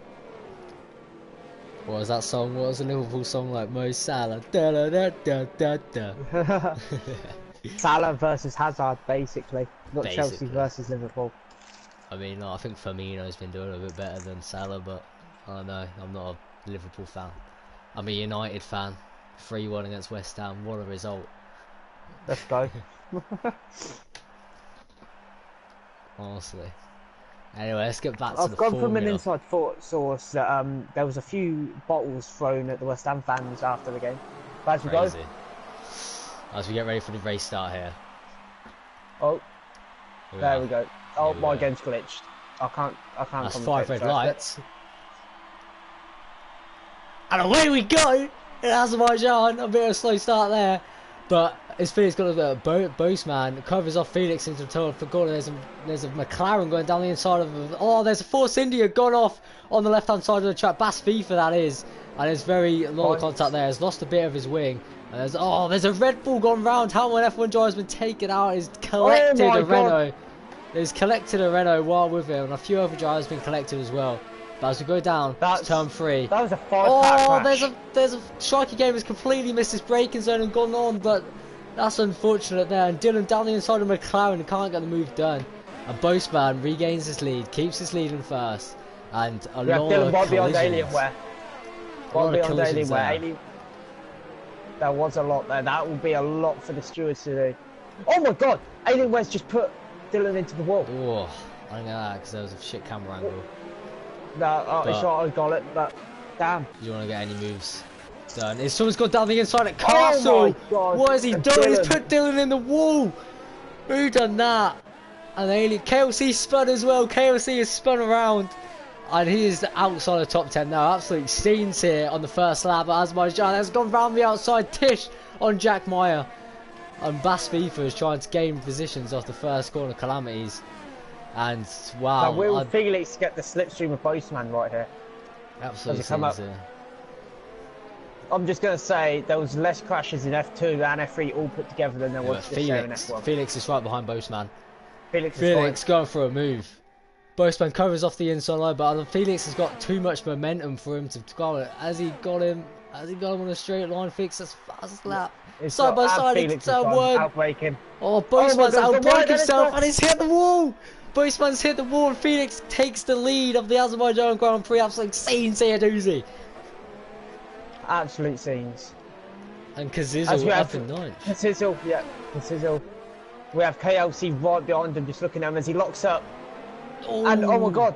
What was that song? What was the Liverpool song like? Mo Salah. Da da da da da da. Salah versus Hazard, basically. Not Chelsea versus Liverpool. I mean, I think Firmino's been doing a bit better than Salah, but I don't know. I'm not a Liverpool fan. I'm a United fan. 3-1 against West Ham. What a result. Let's go. Honestly. Anyway, let's get back to the I've gone formula. from an inside source that there was a few bottles thrown at the West Ham fans after the game. But as we go. As we get ready for the race start here. Oh, there we go. Oh, my game's glitched. I can't. That's 5 red lights. And away we go in Azerbaijan. A bit of a slow start there, but it's Felix got a Boastman covers off Felix into the tunnel for goal. There's a McLaren going down the inside of. Oh, there's a Force India gone off on the left hand side of the track. Bass FIFA that is, and there's very lot of contact there. Has lost a bit of his wing. And there's a Red Bull gone round. How one F1 driver's been taken out. He's collected a Renault. He's collected a Renault while with him, and a few other drivers been collected as well. But as we go down, it's turn 3. That was a 5-pack crash. there's a Striker Game has completely missed his braking zone and gone on, but that's unfortunate there. And Dylan down the inside of McLaren can't get the move done. And Boastman regains his lead, keeps his lead in first, and a lot of Dylan beyond collisions. Alienware. There was a lot there. That will be a lot for the stewards to do. Oh my god! Alienware's just put Dylan into the wall. Oh, I don't know that because there was a shit camera angle. No, it's not. I got it, but damn. Do you want to get any moves done? Someone's gone down the inside at Castle. Oh my god! What has he done? He's put Dylan in the wall. Who done that? And KLC spun as well. KLC has spun around. And he is outside the top 10 now. Absolute scenes here on the first lap. Azerbaijan has gone round the outside. Tish on Jack Meyer. And Bass FIFA is trying to gain positions off the first corner calamities. And wow. Now will Felix get the slipstream of Postman right here? Absolutely scenes here. I'm just going to say there was less crashes in F2 and F3 all put together than there was this year in F1. Felix is right behind Boastman. Felix going for a move. Boastman covers off the inside line, but Felix has got too much momentum for him to go it. Has he got him on a straight line? Felix has fast lap. Side by side into turn 1. Outbrake him. Oh, Boastman's outbroke himself and he's hit the wall. Boastman's hit the wall and Felix takes the lead of the Azerbaijan Grand Prix. Absolute scenes here, doozy. Absolute scenes. And Kazizel up in 9th. Kazizel. We have KLC right behind him, just looking at him as he locks up. Oh. And oh my god.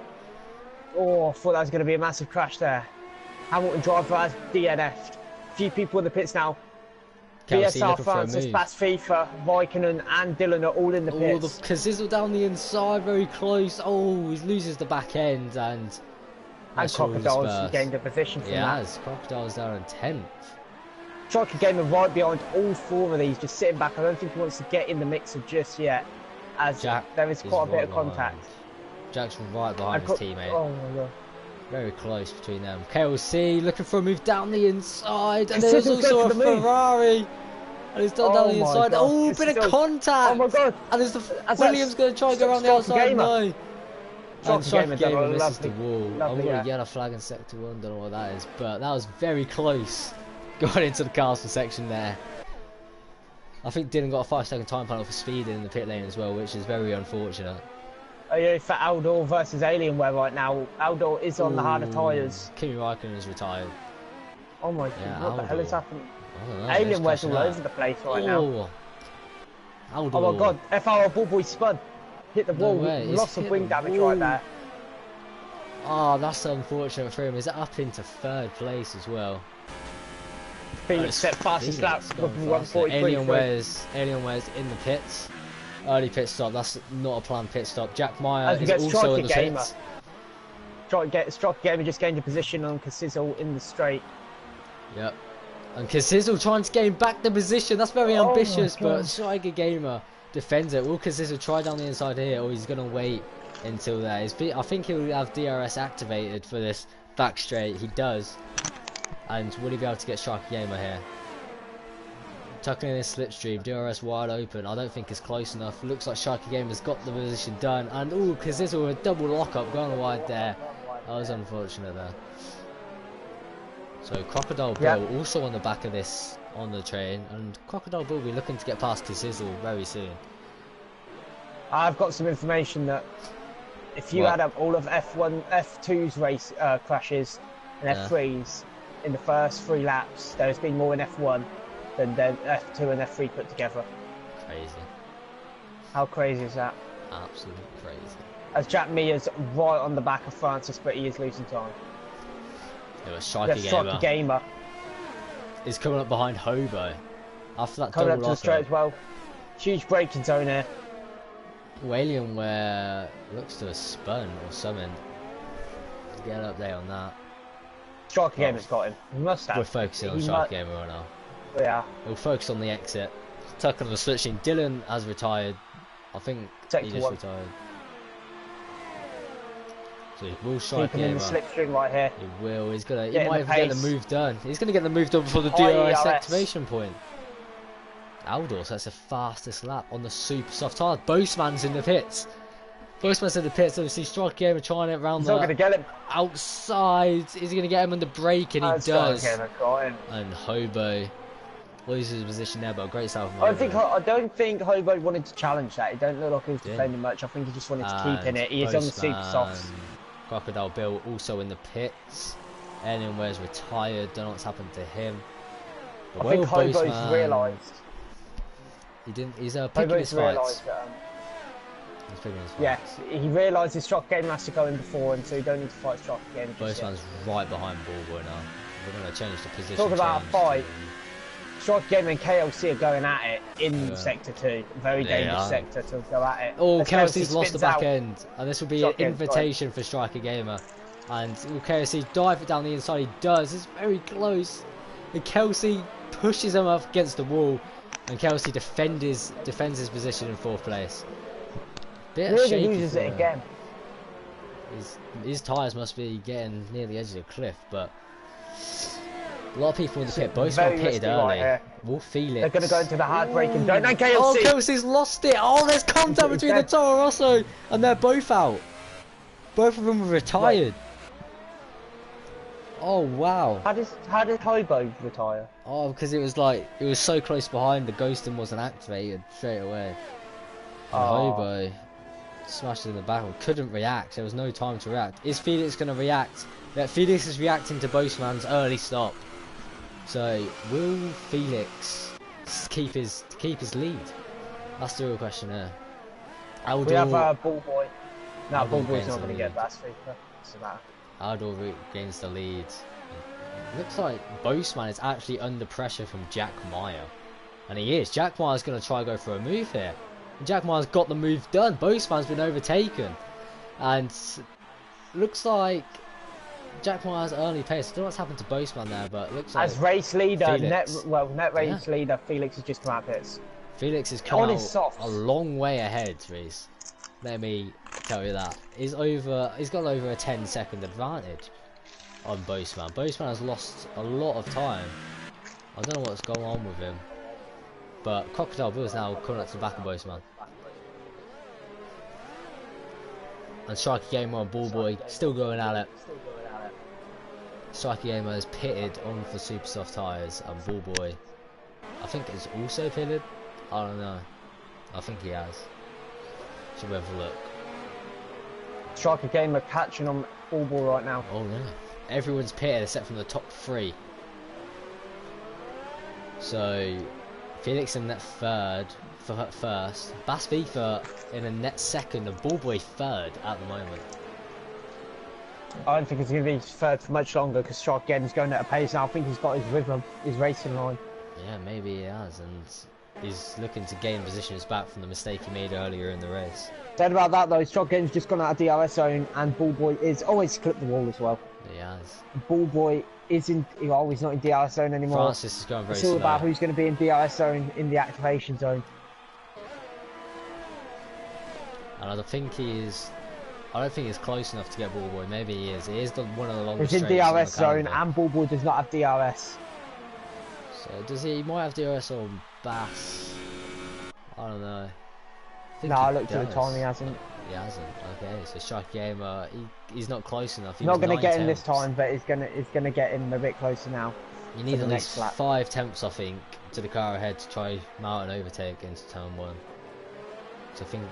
Oh, I thought that was going to be a massive crash there. Hamilton driver has DNF'd. A few people in the pits now. VSR Francis, Bass FIFA, Vikinen and Dylan are all in the pits. Kazizel down the inside, very close. Oh, he loses the back end and Crocodile's gained a position from that. Yes, Crocodile's down in 10th. Striker Gamer right behind all 4 of these, just sitting back. I don't think he wants to get in the mixer just yet, as there is quite a bit of contact. Jack's right behind his teammate. Oh my god. Very close between them. KLC looking for a move down the inside, and there's also a Ferrari. And he's done down the inside. Oh, bit of contact! Oh my god! And there's Williams going to try and go around the outside. No. And Striker Gamer misses the wall. I'm going to yellow flag in sector 1, don't know what that is, but that was very close. Got into the castle section there. I think Dylan got a 5-second time penalty for speeding in the pit lane as well, which is very unfortunate. Oh yeah, for Aldor versus Alienware right now. Aldor is on the harder tyres. Kimi Raikkonen is retired. Oh my god, what the hell is happening? Know, Alienware's all over the place right now. Aldor. Oh my god, FRL Ballboy spun. Hit the wall, lots of wing damage right there. Oh, that's unfortunate for him. Is it up into 3rd place as well? Felix set fastest laps with 143. Alienware's in the pits. Early pit stop, that's not a planned pit stop. Jack Meyer is also in the pits. Striker Gamer just gained a position on Casizzle in the straight. Yep. And Casizzle trying to gain back the position. That's very ambitious, but Striker Gamer defends it. Will Casizzle try down the inside here, or he's going to wait until there? I think he'll have DRS activated for this back straight. He does. And will he be able to get Striker Gamer here? Tucking in his slipstream, DRS wide open. I don't think it's close enough. Looks like Striker Gamer's got the position done. And ooh, Casizzle with a double lockup going wide there. That was unfortunate there. So Crocodile Bill also on the back of this on the train, and Crocodile Bill will be looking to get past Casizzle very soon. I've got some information that if you add up all of F2's race crashes and F3's in the first 3 laps, there's been more in F1 than F2 and F3 put together. Crazy. How crazy is that? Absolutely crazy. As Jack Mears right on the back of Francis, but he is losing time. It was Striker Gamer. Is coming up behind Hobo. After that coming double up to the straight as well. Huge braking zone here. Alienware looks to have spun or something. Get up there on that. Striker Gamer's got him. He must have. We're focusing on Striker Gamer right now. Yeah. We'll focus on the exit. Tuck on the switching. Dylan has retired. I think he just retired. So he will Striker Gamer. In the slipstream right here. He will. He's gonna. He might even get the move done. He's gonna get the move done before the DRS activation point. Aldor sets the fastest lap on the super soft tyre. Boseman's in the pits. Boseman's in the pits. Obviously, Striker Gamer trying it around the gonna get him. outside. Is he going to get him under brake? And he does. Got him. And Hobo loses his position there, but a great start from I don't think Hobo wanted to challenge that. It don't look like he was defending much. I think he just wanted to keep in it. He is on the super softs. Crocodile Bill also in the pits. Alienware's retired. Don't know what's happened to him. But I think Hobo's realised. He didn't. He's picking his fights. He's picking his fights. Yes, he realises Striker Gamer has to go in before him, so you don't need to fight Striker Gamer. Boseman's right behind Ballboy now. We're going to change the position. Talk about a fight. Striker Gamer and KLC are going at it in Sector 2. Very dangerous sector to go at it. Oh, KLC's lost the back end, and this will be an invitation for Striker Gamer. And will KLC dive it down the inside? He does. It's very close. And KLC pushes him up against the wall. And Kelsey defends his position in 4th place. Bit shaky. Loses it again. His tyres must be getting near the edge of the cliff, but a lot of people in the pit. Boseman pitted early. We'll feel it. They're going to go into the hard braking zone. And KLC. Oh, Kelsey's lost it. Oh, there's contact between the Toro Rosso, and they're both out. Both of them are retired. Oh wow! How did Hobo retire? Oh, because it was so close behind, the ghosting wasn't activated straight away. And Hobo smashed it in the back, couldn't react. There was no time to react. Is Felix going to react? Yeah, Felix is reacting to Boseman's early stop. So will Felix keep his lead? That's the real question here. We have Ballboy. No, Ballboy's not going to get that sweeper. Aldor gains the lead. Looks like Boseman is actually under pressure from Jack Meyer. And he is. Jack Meyer's going to try and go for a move here. And Jack Meyer's got the move done. Boseman's been overtaken. And looks like Jack Meyer's early pace. I don't know what's happened to Boseman there, but it looks like... As race leader, net race leader, Felix has just come out pits. Felix has come out a long way ahead, Reese. Let me tell you that. He's got over a 10-second advantage on Boseman. Boseman has lost a lot of time. I don't know what's going on with him. But Crocodile Bill is now coming up to the back of Boseman. And Striker Gamer and Ballboy still going at it. Striker Gamer is pitted on for super soft tyres, and Ballboy I think is also pitted. I don't know. I think he has. Should we have a look? Striker Gamer catching on all ball right now. Oh yeah. Everyone's pitted except from the top 3. So Felix in net third for first. Bas FIFA in a net second, and Ballboy third at the moment. I don't think he's going to be third for much longer because Striker Gamer's going at a pace now. I think he's got his rhythm, his racing line. Yeah, maybe he has, and he's looking to gain positions back from the mistake he made earlier in the race. Said about that though, Striker Gamer's just gone out of DRS zone and Ballboy is always clipped the wall as well. He has. Ballboy isn't, well, he's not in DRS zone anymore. Francis is going very slow. It's all about slow. who's going to be in DRS zone in the activation zone. And I don't think he's close enough to get Ballboy. Maybe he is. He is one of the longest. He's in straights DRS zone calendar. and Ballboy does not have DRS. So does he? He might have DRS on Bass. I don't know. No, look to the time, he hasn't. He hasn't. Okay, so Striker Gamer, he's not close enough. Not going to get him this time, but it's going to get him a bit closer now. You need at least 5 tenths, I think, to the car ahead to try mount an overtake into turn 1. So I think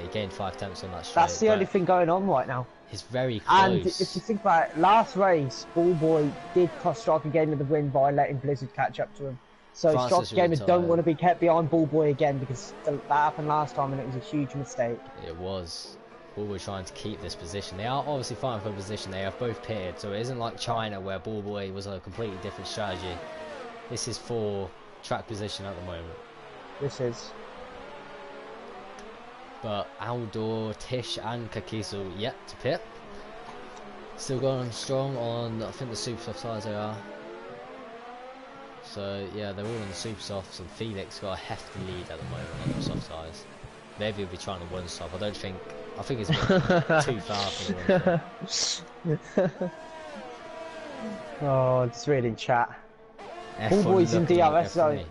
he gained 5 tenths on that straight. That's the only thing going on right now. He's very close. And if you think about it, last race, Ballboy did cost Striker Gamer the win by letting Blizzard catch up to him. So Striker Gamers don't want to be kept behind Ballboy again because that happened last time and it was a huge mistake. It was. Ballboy trying to keep this position. They are obviously fighting for a position. They have both pitted, so it isn't like China where Ballboy was a completely different strategy. This is for track position at the moment. This is. But Aldor, Tish and Kakisu yet to pit. Still going strong on, I think, the super soft tyres they are. So yeah, they're all on the super softs, and Felix got a hefty lead at the moment on the soft tyres. Maybe he'll be trying to one stop. I think it's too far for the Oh, it's reading chat. Ballboy's in DRS zone.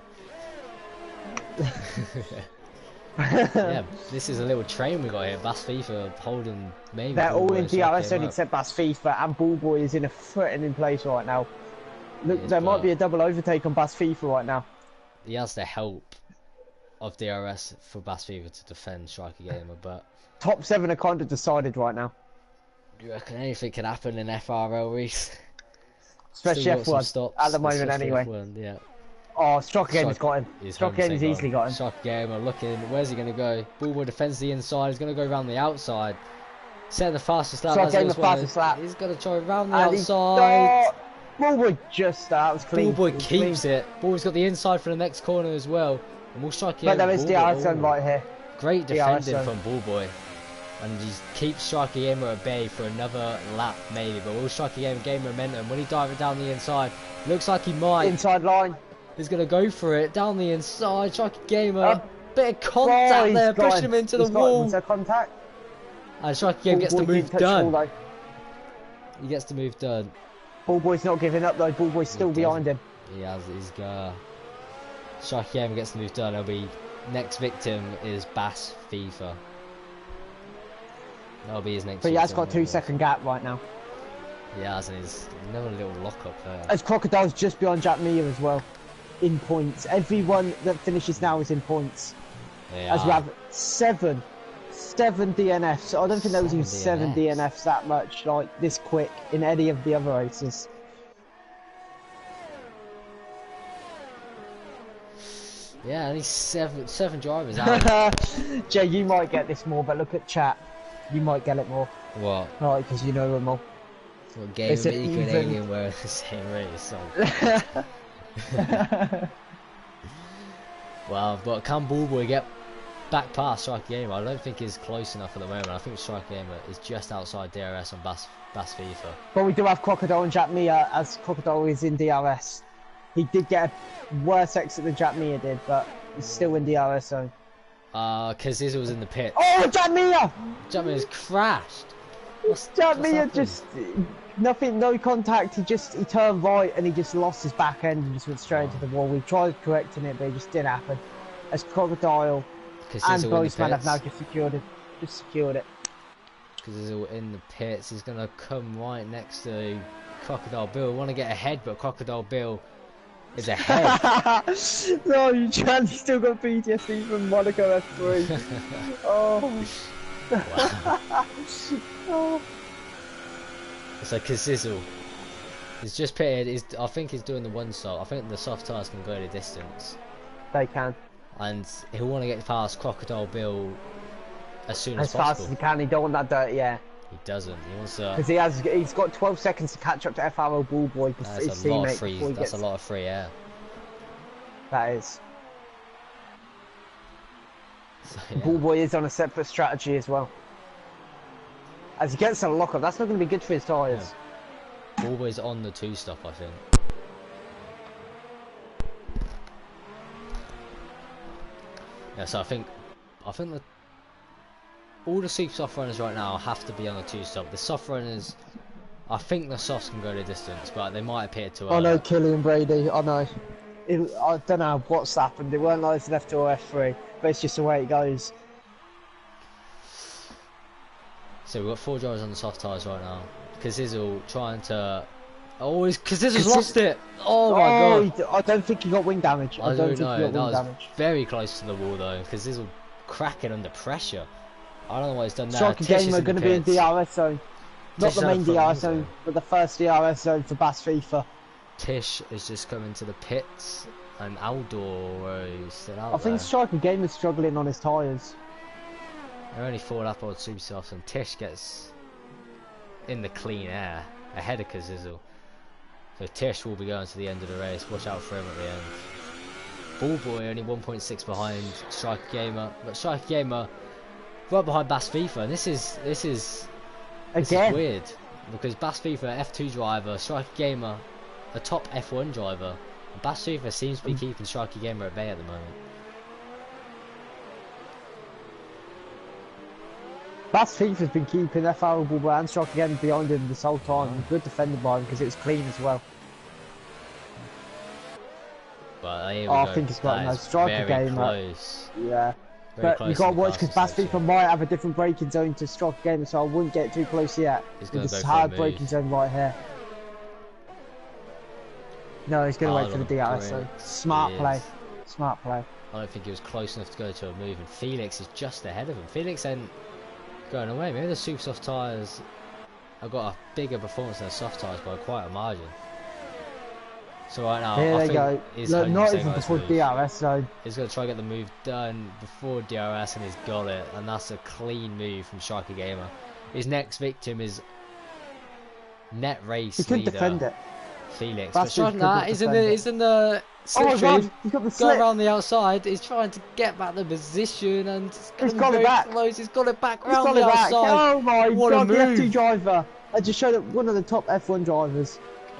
Yeah, this is a little train we got here. Bas FIFA holding maybe. They're all in DRS zone except Bas FIFA, and Ballboy is in a threatening place right now. Look, there might be a double overtake on Bas FIFA right now. He has the help of DRS for Bas FIFA to defend Striker Gamer, but top 7 are kind of decided right now. Do you reckon anything can happen in FRL race? Especially F1 at the moment anyway. F1, yeah. Oh, Striker Gamer's got him. Striker Gamer's easily got him. Striker Gamer looking, where's he going to go? Ballboy defends the inside, he's going to go around the outside. Setting the fastest lap. Striker Gamer fastest lap. He's going to try around the outside. Ballboy just, that was clean. Ballboy keeps it. Ballboy's got the inside for the next corner as well. And we'll Striker Gamer. But there is DRS zone right here. Great defending from Ballboy. And he keeps Striker Gamer at bay for another lap maybe. But will Striker Gamer gain momentum? Will he dive it down the inside? Looks like he might. Inside line. He's going to go for it. Down the inside. Striker Gamer. Bit of contact there. Pushing him into the wall. Contact. And Striker Gamer gets the move done. He gets the move done. Ballboy's not giving up though. Ballboy's still behind him. He has. He's Striker Gamer gets the move done. He'll be next victim is Bas FIFA. That'll be his next. But he has got a 2-second gap right now. He has, and he's another little lock up there. As Crocodile's just beyond Jack Mia as well, in points. Everyone that finishes now is in points. As we have 7 DNFs. I don't think there was even 7 DNFs that much, like this quick in any of the other races. Yeah, only seven drivers out. Jay, you might get this more, but look at chat. You might get it more. What? Right, because you know them all. What game of Eco and Alien were the same race? So. Well, but can Ballboy get back past Striker Gamer? I don't think he's close enough at the moment. I think Striker Gamer is just outside DRS on Bas FIFA. But we do have Crocodile and Jack Mia, as Crocodile is in DRS. He did get a worse exit than Jack Mia did, but he's still in DRS zone. Because Izzy was in the pit. Oh, Jack Mia! Jack Mia's crashed. Jack Mia just nothing, no contact. He turned right and he just lost his back end and just went straight into the wall. We tried correcting it, but it just didn't happen. As Crocodile and Boseman have now just secured it. Because he's all in the pits. He's gonna come right next to Crocodile Bill. Want to get ahead, but Crocodile Bill is ahead. No, you can. You still got PTSD from Monaco F3. Oh. Wow. Oh. So Kazizel, he's just pitted. I think he's doing the one stop. I think the soft tyres can go the distance. They can. And he'll want to get past Crocodile Bill as soon as as possible. fast as he can. He don't want that dirt, yeah. He doesn't. He wants to. Because he's got 12 seconds to catch up to FRL Ballboy. That's a lot of free. That's a lot of free air. That is. So, yeah. Ballboy is on a separate strategy as well. As he gets a lock-up, that's not going to be good for his tyres. Yeah. Ballboy's on the two-stop, I think. Yeah, so I think that all the super soft runners right now have to be on the two-stop. The soft runners, I think the softs can go the distance, but they might appear too early. I know Killian Brady, I know. I don't know what's happened. They weren't like it's F2 or F3, but it's just the way it goes. So we've got 4 drivers on the soft tyres right now. Kazizel trying to... Oh, Kazizel's lost it! Oh my god! I don't think he got wing damage. I don't know, think he got that wing was damage. very close to the wall though. Kazizel cracking under pressure. I don't know why he's done that. Striker game are going to be in DRS zone. Not the main DRS zone, but the first DRS zone for Bass FIFA. Tish is just coming to the pits, and Aldor is still out I think Striker game is struggling on his tyres. They're only 4 lap old super softs, and Tish gets in the clean air ahead of Kazizel. So Tish will be going to the end of the race. Watch out for him at the end. Ballboy only 1.6 behind Striker Gamer, but Striker Gamer right behind Bass FIFA. And this is weird because Bass FIFA F2 driver, Striker Gamer a top F1 driver. And Bass FIFA seems to be keeping Striker Gamer at bay at the moment. Bass FIFA's been keeping FRL Ballboy and Striker Gamer behind him this whole time. Good defended by him because it was clean as well. But here we I go. think he's got a nice Striker Gamer. Close. Yeah. Very But you got to watch because Bass section. FIFA might have a different braking zone to Striker Gamer, so I wouldn't get too close yet. He's gonna This go is for a hard move. braking zone right here. No, he's going to wait for the DRS Green. zone. Smart He play. is. Smart play. I don't think he was close enough to go to a move, and Felix is just ahead of him. Felix ain't going away. Maybe the super soft tyres have got a bigger performance than the soft tyres by quite a margin. So right now, Here I they think go. he's Look, not saying even let's before move. DRS zone. He's going to try to get the move done before DRS, and he's got it. And that's a clean move from Striker Gamer. His next victim is net race He couldn't leader defend it. Felix. That's But Striker, who nah, couldn't he's in defend the it. he's in the Oh my slipstream. god, he's got the Go slip. around the outside. He's trying to get back the position, and He's got it back. close. He's got it back He's round got the it back. outside. Oh my What a god, the move. F2 driver. I just showed up one of the top F1 drivers.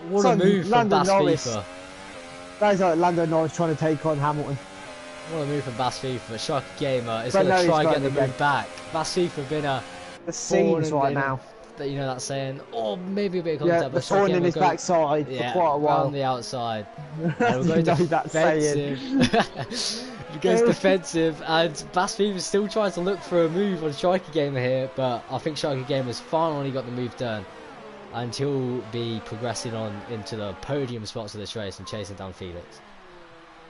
What So, a move from Lando Bass Norris. FIFA. That is like Lando Norris trying to take on Hamilton. What a move from Bass FIFA. Striker Gamer is But going no, to he's try and got get the it again. move back. Bass FIFA been a The scenes right now. That, you know that saying, oh, maybe a bit of Yeah, contact, the but Striker thorn in Gamer his backside yeah, for quite a while. round the outside. You And we're know going that saying. defensive. He goes defensive, and Bass FIFA's still trying to look for a move on Striker Gamer here, but I think Striker Gamer's finally got the move done, and he'll be progressing on into the podium spots of this race and chasing down Felix.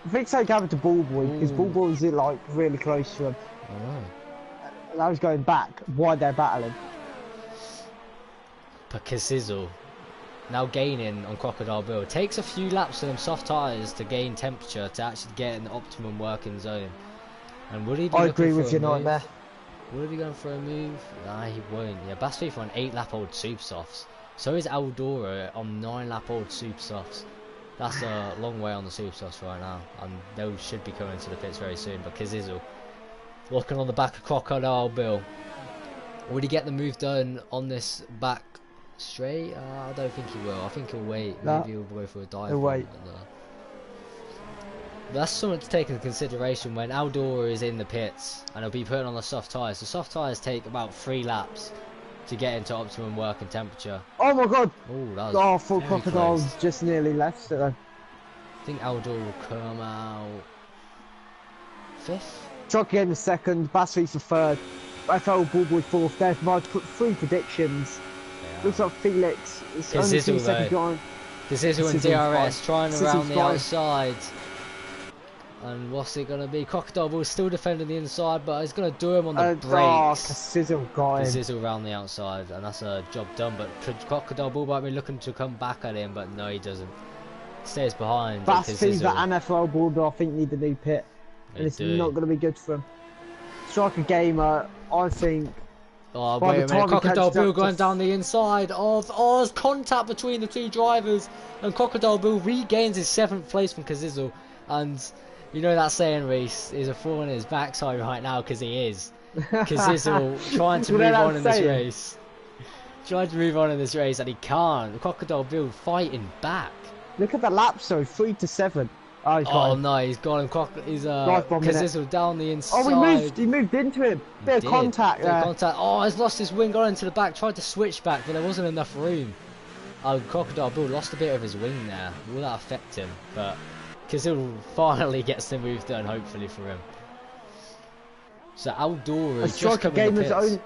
I think so happened to Ballboy because Ooh. Ballboy was like really close to him. I know. And I was going back while they're battling. But Kazizel, now gaining on Crocodile Bill, it takes a few laps for them soft tyres to gain temperature to actually get in the optimum working zone. And would he be I looking agree for with a you, move? Nightmare. Would he be going for a move? Nah, he won't. Yeah, Bass FIFA on 8 lap old super softs. So is Aldora on 9 lap old super softs. That's a long way on the super softs right now, and those should be coming to the pits very soon. But Kazizel looking on the back of Crocodile Bill. Would he get the move done on this back straight? I don't think he will. I think he'll wait. No. Maybe he'll go for a dive. He'll wait. But that's something to take into consideration when Aldora is in the pits and he'll be putting on the soft tyres. The soft tyres take about 3 laps to get into optimum working temperature. Oh my god! Oh, that was Oh, full very Crocodile's close. just nearly left it then. I think Aldor will come out 5th. Truck game is second, Bass FIFA third, FRL Ballboy fourth. They've put 3 predictions. Yeah. Looks like Felix is Kazizel, only 2 seconds though. behind. Casizzle and DRS trying around the fine. outside. And what's it going to be? Crocodile Bull still defending the inside, but he's going to do him on the brakes. Casizzle got him. Casizzle round the outside, and that's a job done. But Crocodile Bull might be looking to come back at him, but no, he doesn't. Stays behind. Fast Fever and FRL Bulldog, I think, need a new pit. And it's not going to be good for him. Striker Gamer, I think. Oh, wait a minute. Crocodile Bull going down the inside of. Oh, there's contact between the two drivers. And Crocodile Bull regains his 7th place from Casizzle. And you know that saying, Reese, is a fall on his backside right now, because he is. Casizzle trying to move on in this race. Trying to move on in this race, and he can't. Crocodile Bull fighting back. Look at the laps, though, 3 to 7. Oh, he's got him. No, he's got him. He's Casizzle down the inside. Oh, he moved into him. Bit of contact there. Contact. Oh, he's lost his wing, got into the back, tried to switch back, but there wasn't enough room. Crocodile Bull lost a bit of his wing there. Will that affect him? But Casizzle finally gets the move done, hopefully for him. So Aldora is just coming to pits.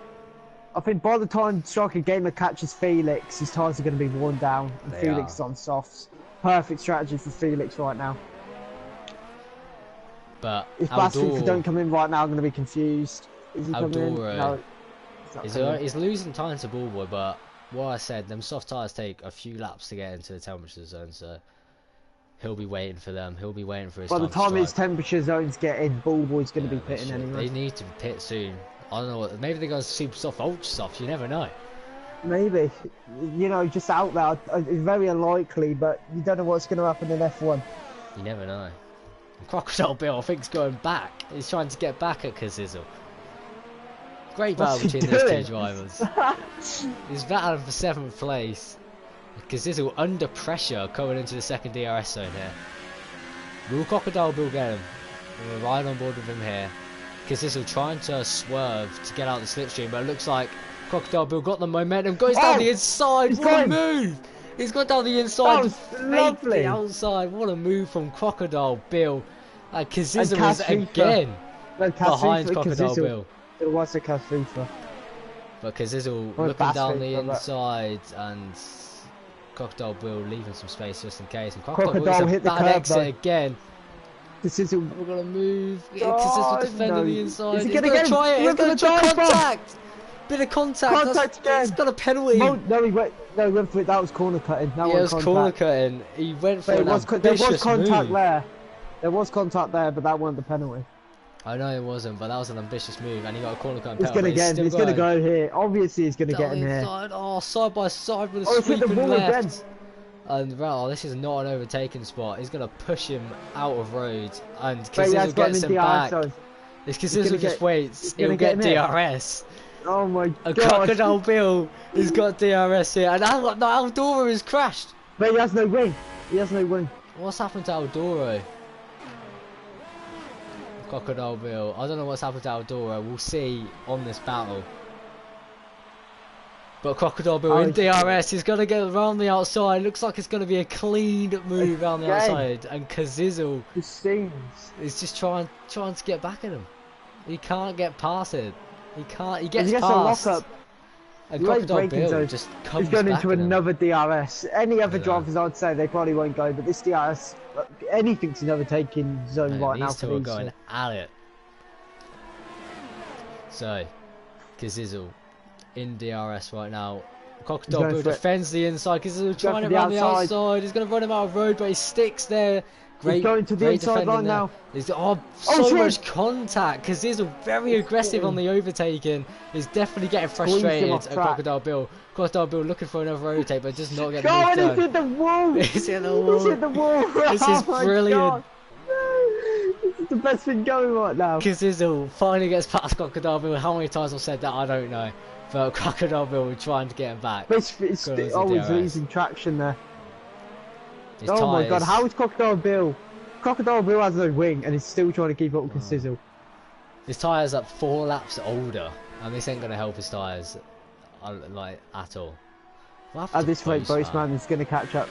I think by the time Striker Gamer catches Felix, his tyres are going to be worn down, and Felix is on softs. Perfect strategy for Felix right now. But if Bastard don't come in right now, I'm going to be confused. Is he coming in? No. He's losing time to Ballboy, but what I said, them soft tyres take a few laps to get into the temperature zone, so he'll be waiting for them. He'll be waiting for his time. By the time his temperature zones get in, Ballboy's going to be pitting anyway. They need to pit soon. I don't know what. Maybe they go super soft, ultra soft. You never know. Maybe, you know, just out there. It's very unlikely, but you don't know what's going to happen in F1. You never know. And Crocodile Bill, I think, is going back. He's trying to get back at Casizzle. Great battle between these two drivers. He's battling for 7th place. Casizzle under pressure coming into the 2nd DRS zone here. Will Crocodile Bill get him? We're right on board with him here. Casizzle trying to swerve to get out the slipstream, but it looks like Crocodile Bill got the momentum, goes down the inside. What a move! He's got down the inside. That was lovely. The outside. What a move from Crocodile Bill. Casizzle was again behind Crocodile Bill. It was a Casizzle. But Casizzle looking down the inside, and Crocodile Bill leaving some space just in case. And Crocodile hit the bad exit again. Casizzle, we're gonna move. Casizzle defending the inside. He's gonna try it. He's gonna try contact. Bit of contact. Contact again. He's got a penalty. No, he went for it. That was corner cutting. Yeah, it was corner cutting. He went for an ambitious There was contact move. there. There was contact there, but that wasn't the penalty. I know it wasn't, but that was an ambitious move, and he got a corner cutting penalty. He's gonna go here. Obviously, he's gonna get in here. Oh, side by side with a sweeping left. Again. And this is not an overtaking spot. He's going to push him out of road, and Casizzle gets him back. If Casizzle just waits, he'll get DRS. Oh my god. And Crocodile Bill has got DRS here, and Aldora has crashed. But he has no wing. He has no wing. What's happened to Aldora? Crocodile Bill. I don't know what's happened to Aldora. We'll see on this battle. But Crocodile Bill in DRS is going to get around the outside. Looks like it's going to be a clean move around the outside. And Casizzle is just trying to get back at him. He can't get past it. He can't. He gets past. A lock-up. And Crocodile Bill just comes He's going back into another DRS. Any other drivers, I'd say they probably won't go. But this DRS, anything's an overtaking zone right now. These two are going at it. So, Casizzle in DRS right now. Crocodile Bill defends the inside because he's trying to run the outside. He's going to run him out of road, but he sticks there. He's going to the inside right now. So much contact because he's very aggressive on the overtaking. He's definitely getting frustrated at Crocodile Bill. Crocodile Bill looking for another overtake, but just not getting it done. He's hit the wall. He's hit the wall. He's hit the wall. This is brilliant. This is the best thing going right now. Casizzle finally gets past Crocodile Bill. How many times I've said that, I don't know. But Crocodile Bill was trying to get him back. It's always losing traction there. My god, how is Crocodile Bill? Crocodile Bill has no wing and he's still trying to keep up with Casizzle. His tyres are 4 laps older, and this ain't going to help his tyres like at all. At this rate, Boseman is going to catch up.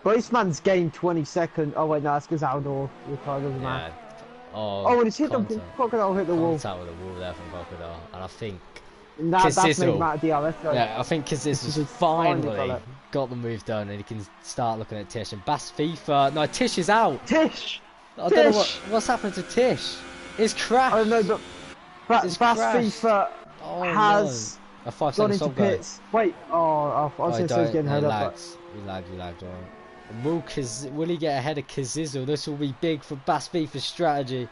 Boseman's gained 20 seconds. Oh wait, no, that's because Aldor doesn't matter. And it's hit the Crocodile hit the wall. Contact with the wall there from Crocodile, and I think That's made him out of DRS. Right? Yeah, I think Kazis has finally got the move done, and he can start looking at Tish. And Bass FIFA, no, Tish is out. Tish. I don't know what's happened to Tish. It's crashed. I don't know, but Bass FIFA has a 5 gone second into stop pits. Wait, I was going to say he was getting heard up. He lagged. Will he get ahead of Kazizel? This will be big for Bass FIFA's strategy.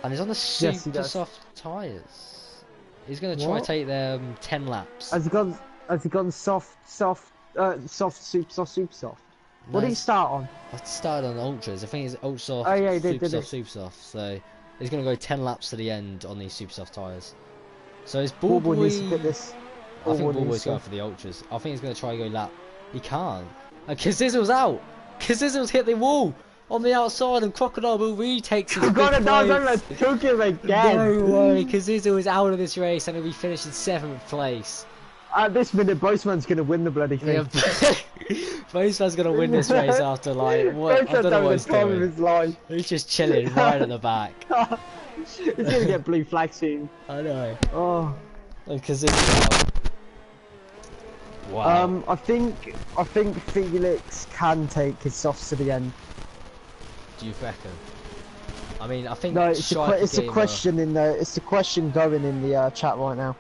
And he's on the super soft tyres. He's going to try to take them 10 laps. Has he gone soft, super soft? What did he start on? I started on ultras. I think it's ultra soft, oh, yeah, he did, super soft. So he's going to go 10 laps to the end on these super soft tyres. So is Ballboy needs to get this. I think Ballboy's going for the ultras. I think he's going to try to go lap. He can't. And Kazizel's out. Kazizel's hit the wall on the outside, and Crocodile will retakes his took him again. No way, Kazizel is out of this race, and he'll be finished in 7th place. At this minute, Boseman's going to win the bloody thing. Yeah, Boseman's going to win this race after, like, what? I don't know what he's doing. His life. He's just chilling right at the back. He's going to get blue flag soon. I know. Oh. And Kazizel's out. Wow. I think Felix can take his softs to the end. Do you reckon? I mean, I think no. It's a question in the. It's a question going in the chat right now.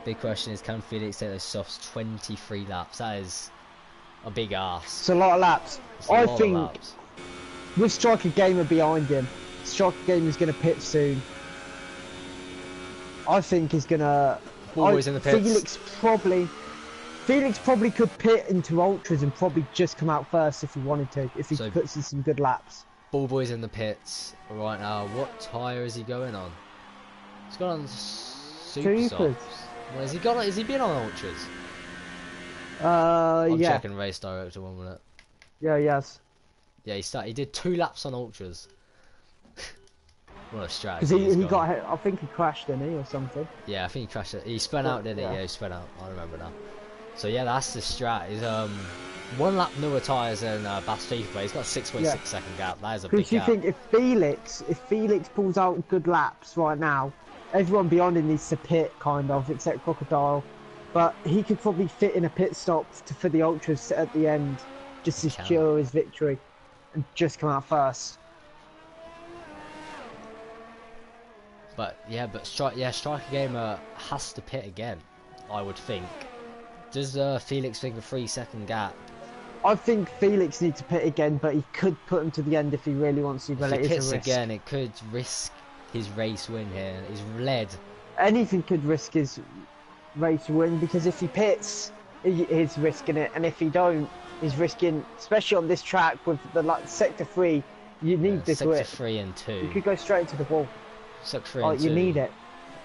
Big question is, can Felix take those softs 23 laps? That is a big ask. It's a lot of laps. I think with Striker Gamer behind him, Striker Gamer is going to pit soon. I think he's going to. Always in the pits. Felix probably could pit into ultras and probably just come out first if he wanted to, if he puts in some good laps. Ballboy's in the pits right now. What tyre is he going on? He's gone on super softs. Well, has he gone? Has he been on ultras? I'm checking race director 1 minute. Yeah, yes. Yeah, he did 2 laps on ultras. What a strategy. Because he got hit, I think he crashed, didn't he, or something? Yeah, I think he crashed. He spun out, didn't he? Yeah, he spun out. I remember now. So yeah, that's the strat. He's 1 lap newer tyres than Bass FIFA. He's got a 6.6 second gap. That is a big gap. Because you think if Felix pulls out good laps right now, everyone beyond him needs to pit, kind of, except Crocodile. But he could probably fit in a pit stop for the ultras at the end, just to secure his victory, and just come out first. But yeah, Striker Gamer has to pit again, I would think. Does Felix think a 3 second gap? I think Felix needs to pit again, but he could put him to the end if he really wants to. But if he pits again, it could risk his race win here. He's led. Anything could risk his race win, because if he pits, he's risking it, and if he don't, he's risking, especially on this track with the sector 3. You need this sector whip. 3 and 2. You could go straight into the wall. Sector 3 and 2. You need it.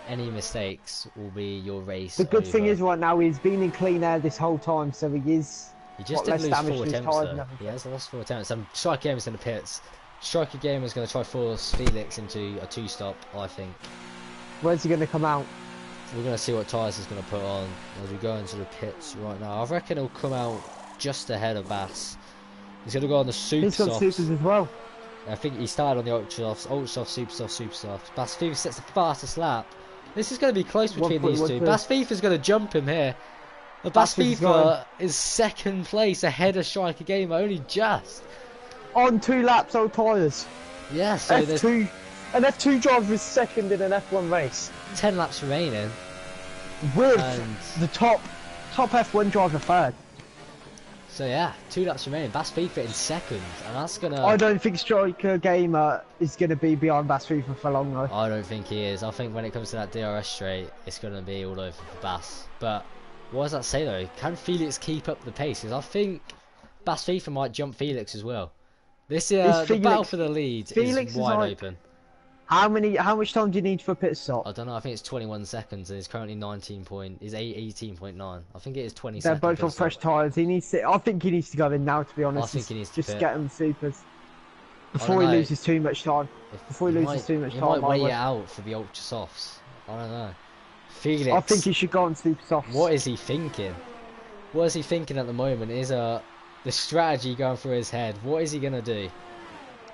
Any mistakes will be your race. The good thing is right now he's been in clean air this whole time, so he is. He just did lose 4 attempts though. He has lost 4 attempts. Striker Gamer's in the pits. Striker Gamer's going to try to force Felix into a 2-stop, I think. Where's he going to come out? We're going to see what tyres he's going to put on as we go into the pits right now. I reckon he'll come out just ahead of Bass. He's going to go on the super softs. He's got supers as well. I think he started on the ultra soft, super soft. Bass FIFA sets the fastest lap. This is going to be close between these two. Bass FIFA's going to jump him here. But Bass FIFA is 2nd place ahead of Striker Gamer, only just. On 2 laps, old tyres. Yeah, so F2, an F2 driver is 2nd in an F1 race. 10 laps remaining. With the top F1 driver 3rd. So yeah, 2 laps remaining. Bass FIFA in 2nd, and that's gonna. I don't think Striker Gamer is gonna be behind Bass FIFA for long though. I don't think he is. I think when it comes to that DRS straight, it's gonna be all over for Bass. But what does that say though? Can Felix keep up the pace? Because I think Bass FIFA might jump Felix as well. This the battle for the lead is wide open. How much time do you need for a pit stop? I don't know. I think it's 21 seconds, and it's currently 18.9. I think it is 20 They're seconds. They're both on fresh tyres. I think he needs to go in now, to be honest. I think he needs to just get him supers before he loses too much time. He might wait it out for the ultra softs. I don't know. Felix. I think he should go on super softs. What is he thinking? What is he thinking at the moment? Is the strategy going through his head? What is he gonna do?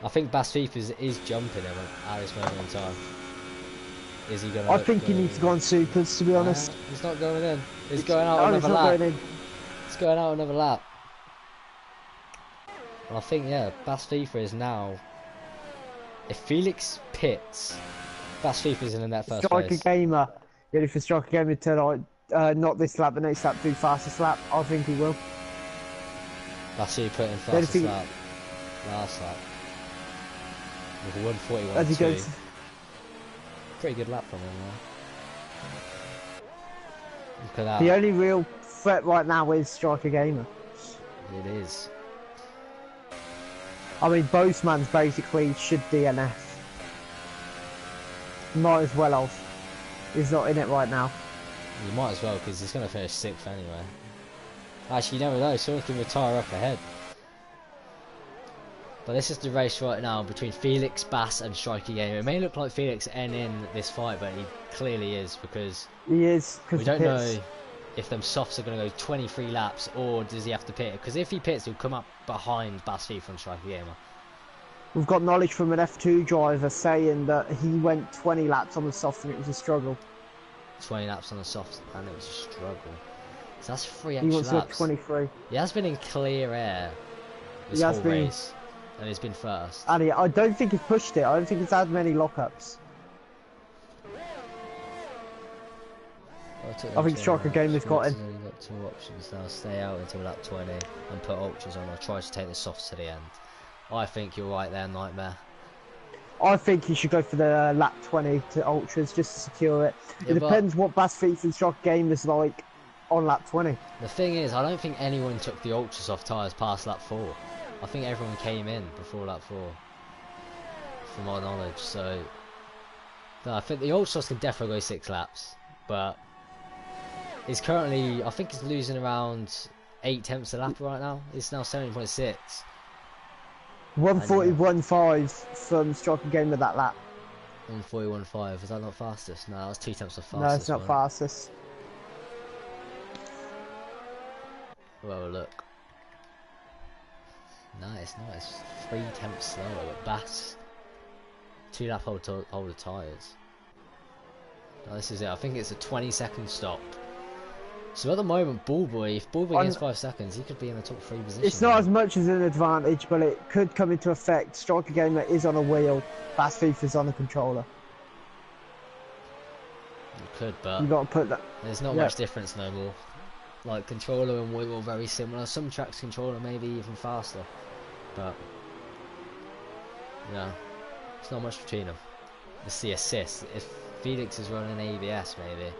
I think Bass FIFA is jumping him at this moment in time. Is he gonna? I think he needs to go on supers, to be honest. He's not going in. He's going out No, another lap. going in. He's going out another lap. And I think, yeah, Bass FIFA is now. If Felix pits, Bass FIFA is in that first Striker place. Gamer. Yeah, if a Striker Gamer to like, not this lap, but next lap, do fastest lap, I think he will. Bass FIFA put in fastest lap. Last lap. With 141. As he goes. Pretty good lap from him there. Look at that. The only real threat right now is Striker Gamer. It is. I mean, Boseman's basically should DNF. Might as well have. He's not in it right now. You might as well, because he's going to finish 6th anyway. Actually, you never know, someone can retire up ahead. But this is the race right now between Felix, Bass and Striker Gamer. It may look like Felix in this fight, but he clearly is, because he is. We don't know if them softs are going to go 23 laps, or does he have to pit? Because if he pits, he'll come up behind Bass FIFA and Striker Gamer. We've got knowledge from an F2 driver saying that he went 20 laps on the softs and it was a struggle. 20 laps on the softs and it was a struggle. So that's 3 extra he wants laps. to 23. He has been in clear air this whole race, and he's been first. And I don't think he's pushed it. I don't think he's had many lockups. I think Striker Gamer's got him. You've got 2 options now. Stay out until lap 20 and put ultras on, or try to take the softs to the end. I think you're right there, Nightmare. I think he should go for the lap 20 to ultras just to secure it. Yeah, it depends what Bass FIFA and Striker Gamer's like on lap 20. The thing is, I don't think anyone took the ultras off tyres past lap 4. I think everyone came in before lap 4, from my knowledge. So no, I think the ultras can definitely go 6 laps, but he's currently, I think he's losing around 8 tenths a lap right now. It's now 70.6. 141.5 from Striker Gamer that lap. 141.5, is that not fastest? No, that was 2 tenths of fastest. No, it's not fastest. We'll have a look. Nice. 3 tenths slower, but Bass 2 lap holder tyres. No, this is it. I think it's a 20-second stop. So at the moment, Ballboy, if Ballboy gets 5 seconds, he could be in the top 3 position. It's not as much as an advantage, but it could come into effect. Striker Gamer is on a wheel, Bass FIFA's on a controller. You could, but you got to put that. There's not much difference no more. Like, controller and wheel are very similar. Some tracks controller maybe even faster, but yeah, it's not much between them. It's the assist. If Felix is running ABS, maybe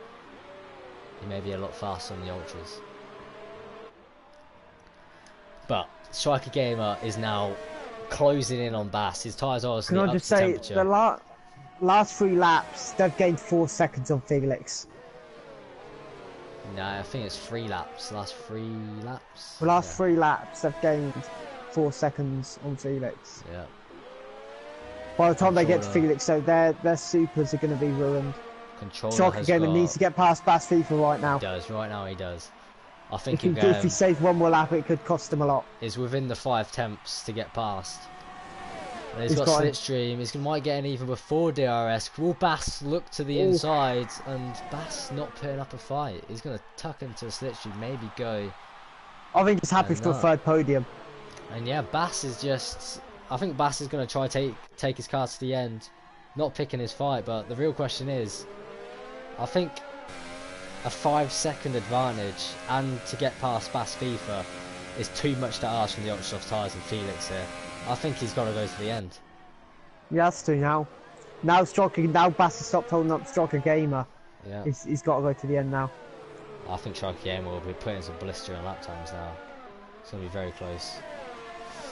he may be a lot faster on the ultras. But Striker Gamer is now closing in on Bass. His tyres are obviously up to temperature. Can I just say, the last 3 laps, they've gained 4 seconds on Felix. No, I think it's 3 laps. Last 3 laps? The last 3 laps, they've gained 4 seconds on Felix. Yeah. By the time they get to Felix, so their supers are going to be ruined. Striker Gamer needs to get past Bass FIFA right now. He does, right now he does. I think if he saves 1 more lap, it could cost him a lot. He's within the 5 tenths to get past. And he's got slipstream. He might get in even before DRS. Will Bass look to the inside, and Bass not putting up a fight? He's going to tuck into a slipstream, maybe go. I think he's happy for a 3rd podium. And yeah, Bass is just. I think Bass is going to try to take his car to the end, not picking his fight. But the real question is, I think a 5-second advantage and to get past Bass FIFA is too much to ask from the ultra-soft tyres and Felix here. I think he's got to go to the end. He has to now. Now Bass has stopped holding up Striker Gamer. Yeah. He's got to go to the end now. I think Striker Gamer will be putting some blistering lap times now. It's going to be very close.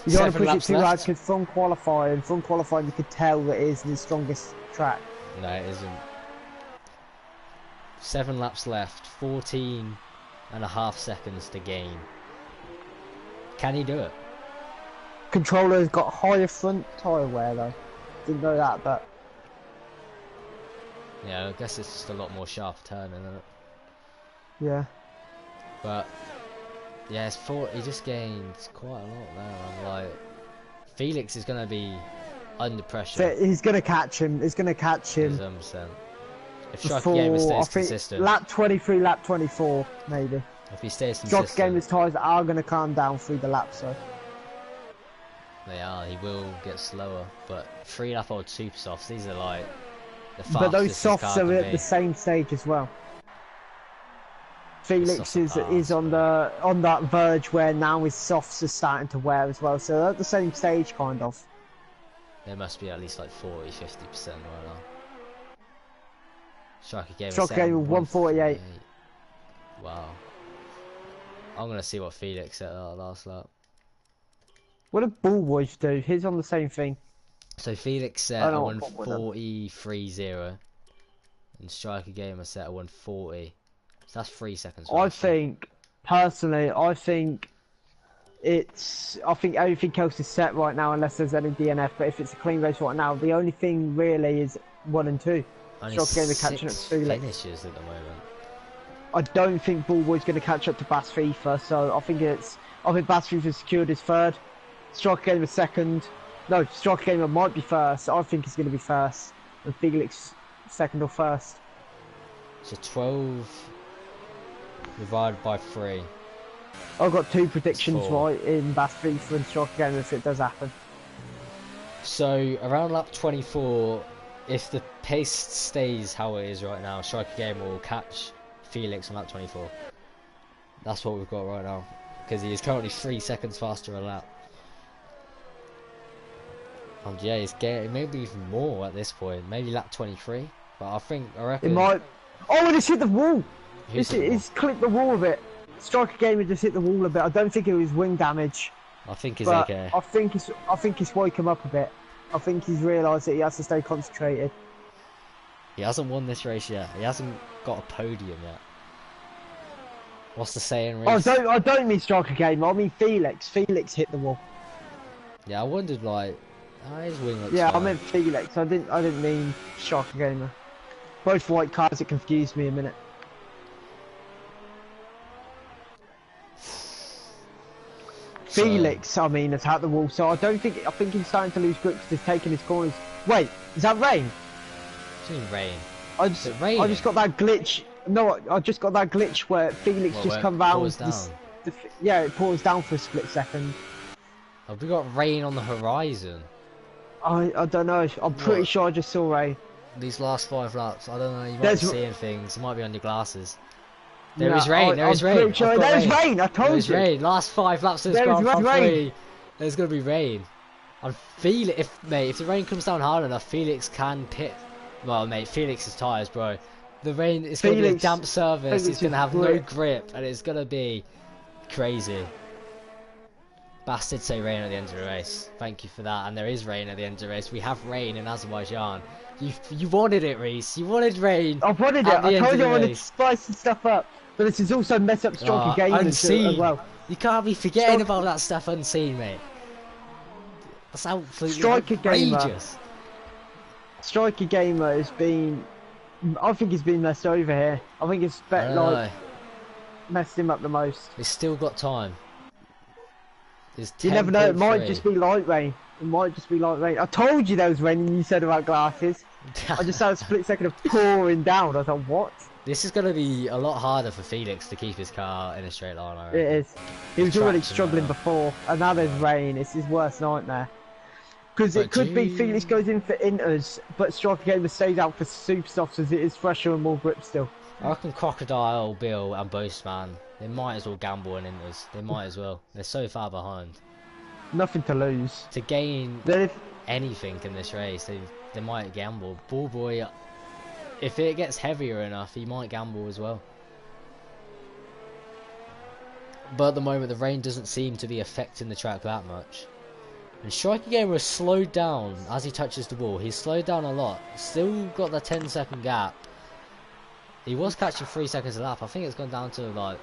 You don't want to push it too hard because from qualifying you could tell that it is the strongest track. No, it isn't. 7 laps left, 14.5 seconds to gain. Can he do it? Controller's got higher front tyre wear though. Didn't know that, but yeah, I guess it's just a lot more sharp turning, isn't it? Yeah. But yeah, he just gained quite a lot there. I'm like, Felix is going to be under pressure. He's going to catch him. He's going to catch him. 100%. If Striker Gamer stays consistent. Lap 23, lap 24, maybe. If he stays consistent. Striker Gamer's tyres are going to calm down through the lap, so. They are, he will get slower, but 3 lap old super softs, these are like the fastest. But those softs are at the same stage as well. Felix is on that verge where now his softs are starting to wear as well, so they're at the same stage kind of. There must be at least like 40-50% right now. Striker Gamer 148. Wow. I'm gonna see what Felix set that last lap. What did Ball Boys do? He's on the same thing. So Felix set a 143.0 and Striker Gamer set a 140. So that's 3 seconds. I think, personally, I think everything else is set right now unless there's any DNF, but if it's a clean race right now, the only thing really is 1 and 2. Striker Gamer catching up to Felix. Finishes at the moment. I don't think Ball Boy's going to catch up to Bass FIFA, so I think Bass FIFA secured his 3rd. Striker Gamer 2nd. No, Striker Gamer might be 1st. I think he's going to be 1st. And Felix 2nd or 1st. So 12 divided by 3. I've got 2 predictions right in Bass FIFA and Striker Gamer if it does happen. So around lap 24, if the pace stays how it is right now, Striker Gamer will catch Felix on lap 24. That's what we've got right now. Because he is currently 3 seconds faster a lap. And yeah, he's getting maybe even more at this point. Maybe lap 23. But I reckon... It might... Oh, it just hit the wall! It's clipped the wall a bit. Striker Gamer just hit the wall a bit. I don't think it was wing damage. I think he's okay. I think it's woke him up a bit. I think he's realised that he has to stay concentrated. He hasn't won this race yet. He hasn't got a podium yet. What's the saying, Reece? Oh, I don't mean Striker Gamer. I mean Felix. Felix hit the wall. Yeah, I wondered like, his wing looks Yeah, fine. I meant Felix. I didn't mean Striker Gamer. Both white cars. It confused me a minute. Felix, I mean, has had the wall, so I think he's starting to lose grip because he's taking his corners. Wait, is that rain? It's in rain. I just got that glitch. No, I just got that glitch where Felix just come round. Yeah, it pours down for a split second. Have we got rain on the horizon? I don't know. I'm pretty sure I just saw rain. These last 5 laps, I don't know. You might be seeing things. It might be on your glasses. There is rain. There is rain. Pretty sure there's rain. I told you. There's rain. Last 5 laps of this Grand Prix. There's gonna be rain. And if the rain comes down hard enough, Felix can pit. Well, mate, Felix's tyres, bro. The rain is going to be a damp surface. He's going to have no grip, and it's going to be crazy. Bass did say rain at the end of the race. Thank you for that. And there is rain at the end of the race. We have rain in Azerbaijan. You wanted it, Reece. You wanted rain. I wanted it. I told you I wanted to spice the stuff up. But this has also messed up Striker Gamer as well. You can't be forgetting about that stuff unseen, mate. That's absolutely outrageous. Striker Gamer has been... I think he's been messed over here. I think it's messed him up the most. He's still got time. You never know, it might just be light rain. It might just be light rain. I told you there was rain and you said about glasses. I just had a split second of pouring down. I thought, what? This is going to be a lot harder for Felix to keep his car in a straight line, I reckon. It is. He was already struggling before, and now there's rain. It's his worst nightmare. Because it could be Felix goes in for inters, but Striker Gamer stays out for super softs as it is fresher and more grip still. I reckon Crocodile, Bill and Boastman, they might as well gamble in inters. They might as well. They're so far behind. Nothing to lose. To gain anything in this race, they might gamble. Ballboy, if it gets heavier enough, he might gamble as well. But at the moment, the rain doesn't seem to be affecting the track that much. And Striker Gamer has slowed down as he touches the wall. He's slowed down a lot. Still got the 10-second gap. He was catching 3 seconds a lap. I think it's gone down to like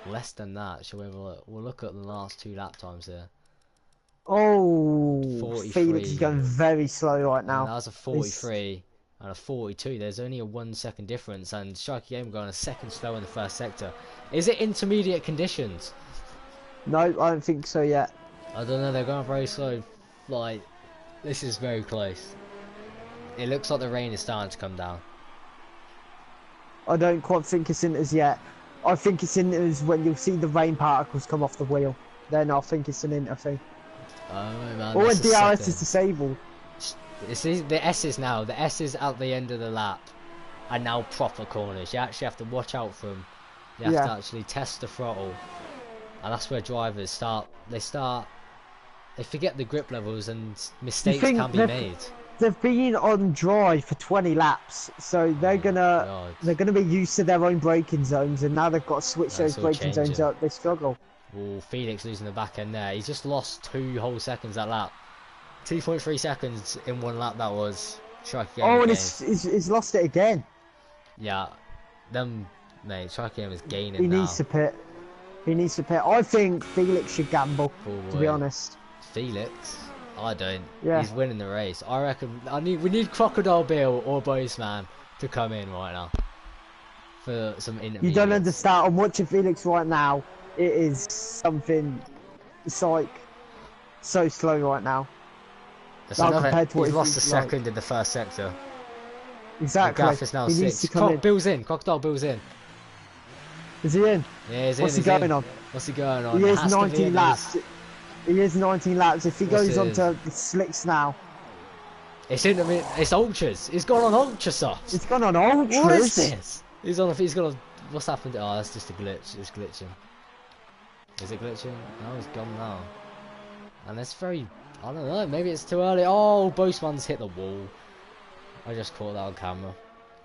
less than that. Shall we have a look? We'll look at the last 2 lap times here. Oh, 43. Felix is going very slow right now. And that was a 43 and a 42. There's only a 1 second difference, and Striker Gamer going a second slower in the first sector. Is it intermediate conditions? No, I don't think so yet. I don't know, they're going very slow. Like, this is very close. It looks like the rain is starting to come down. I don't quite think it's Inters yet. I think it's Inters when you'll see the rain particles come off the wheel. Then I think it's an Inter thing. Oh man, or when DRS is disabled. It's the S's now. The S's at the end of the lap are now proper corners. You actually have to watch out for them. You have to actually test the throttle, and that's where drivers start. They forget the grip levels, and mistakes can be made. They've been on dry for 20 laps, so they're gonna be used to their own braking zones, and now they've got to switch those braking zones up. They struggle. Oh, Felix losing the back end there. He's just lost 2 whole seconds that lap. 2.3 seconds in one lap. That was. Oh, and he's lost it again. Yeah, mate. Strike-Game is gaining. He needs to pit. He needs to pit. I think Felix should gamble. To be honest. Felix. I don't. Yeah. He's winning the race. I reckon we need Crocodile Bill or Boseman to come in right now for some interviews. You don't understand. I'm watching Felix right now. It is something. It's like so slow right now. He's lost a second in the first sector. Exactly. The graph is now 6. Bill's in. Crocodile Bill's in. Is he in? Yeah, he's in. What's he going on? What's he going on? He is 19 laps. He is 19 laps. If he goes onto the slicks now. It's ultras. He's gone on ultra softs. It's gone on ultras. What is this? He's got a. What's happened? Oh, that's just a glitch. It's glitching. Is it glitching? No, it's gone now. And it's very. I don't know. Maybe it's too early. Oh, Boseman's hit the wall. I just caught that on camera.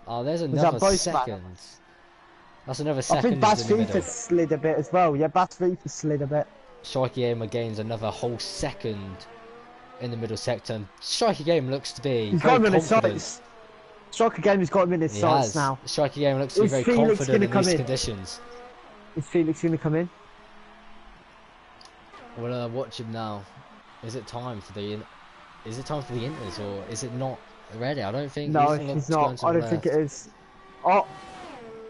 Oh, there's another second. That's another second. I think Bass FIFA slid a bit as well. Yeah, Bass FIFA slid a bit. Strike-Game gains another whole second in the middle sector. And Strike-Game looks to be He's got him in his sights. Strike-Game has got him in his sights now. Strike-Game looks to be very confident in these conditions. Is Felix going to come in? Well, watch him now. Is it time for the Inters, or is it not ready? I don't think. No, he's not. I don't think it is.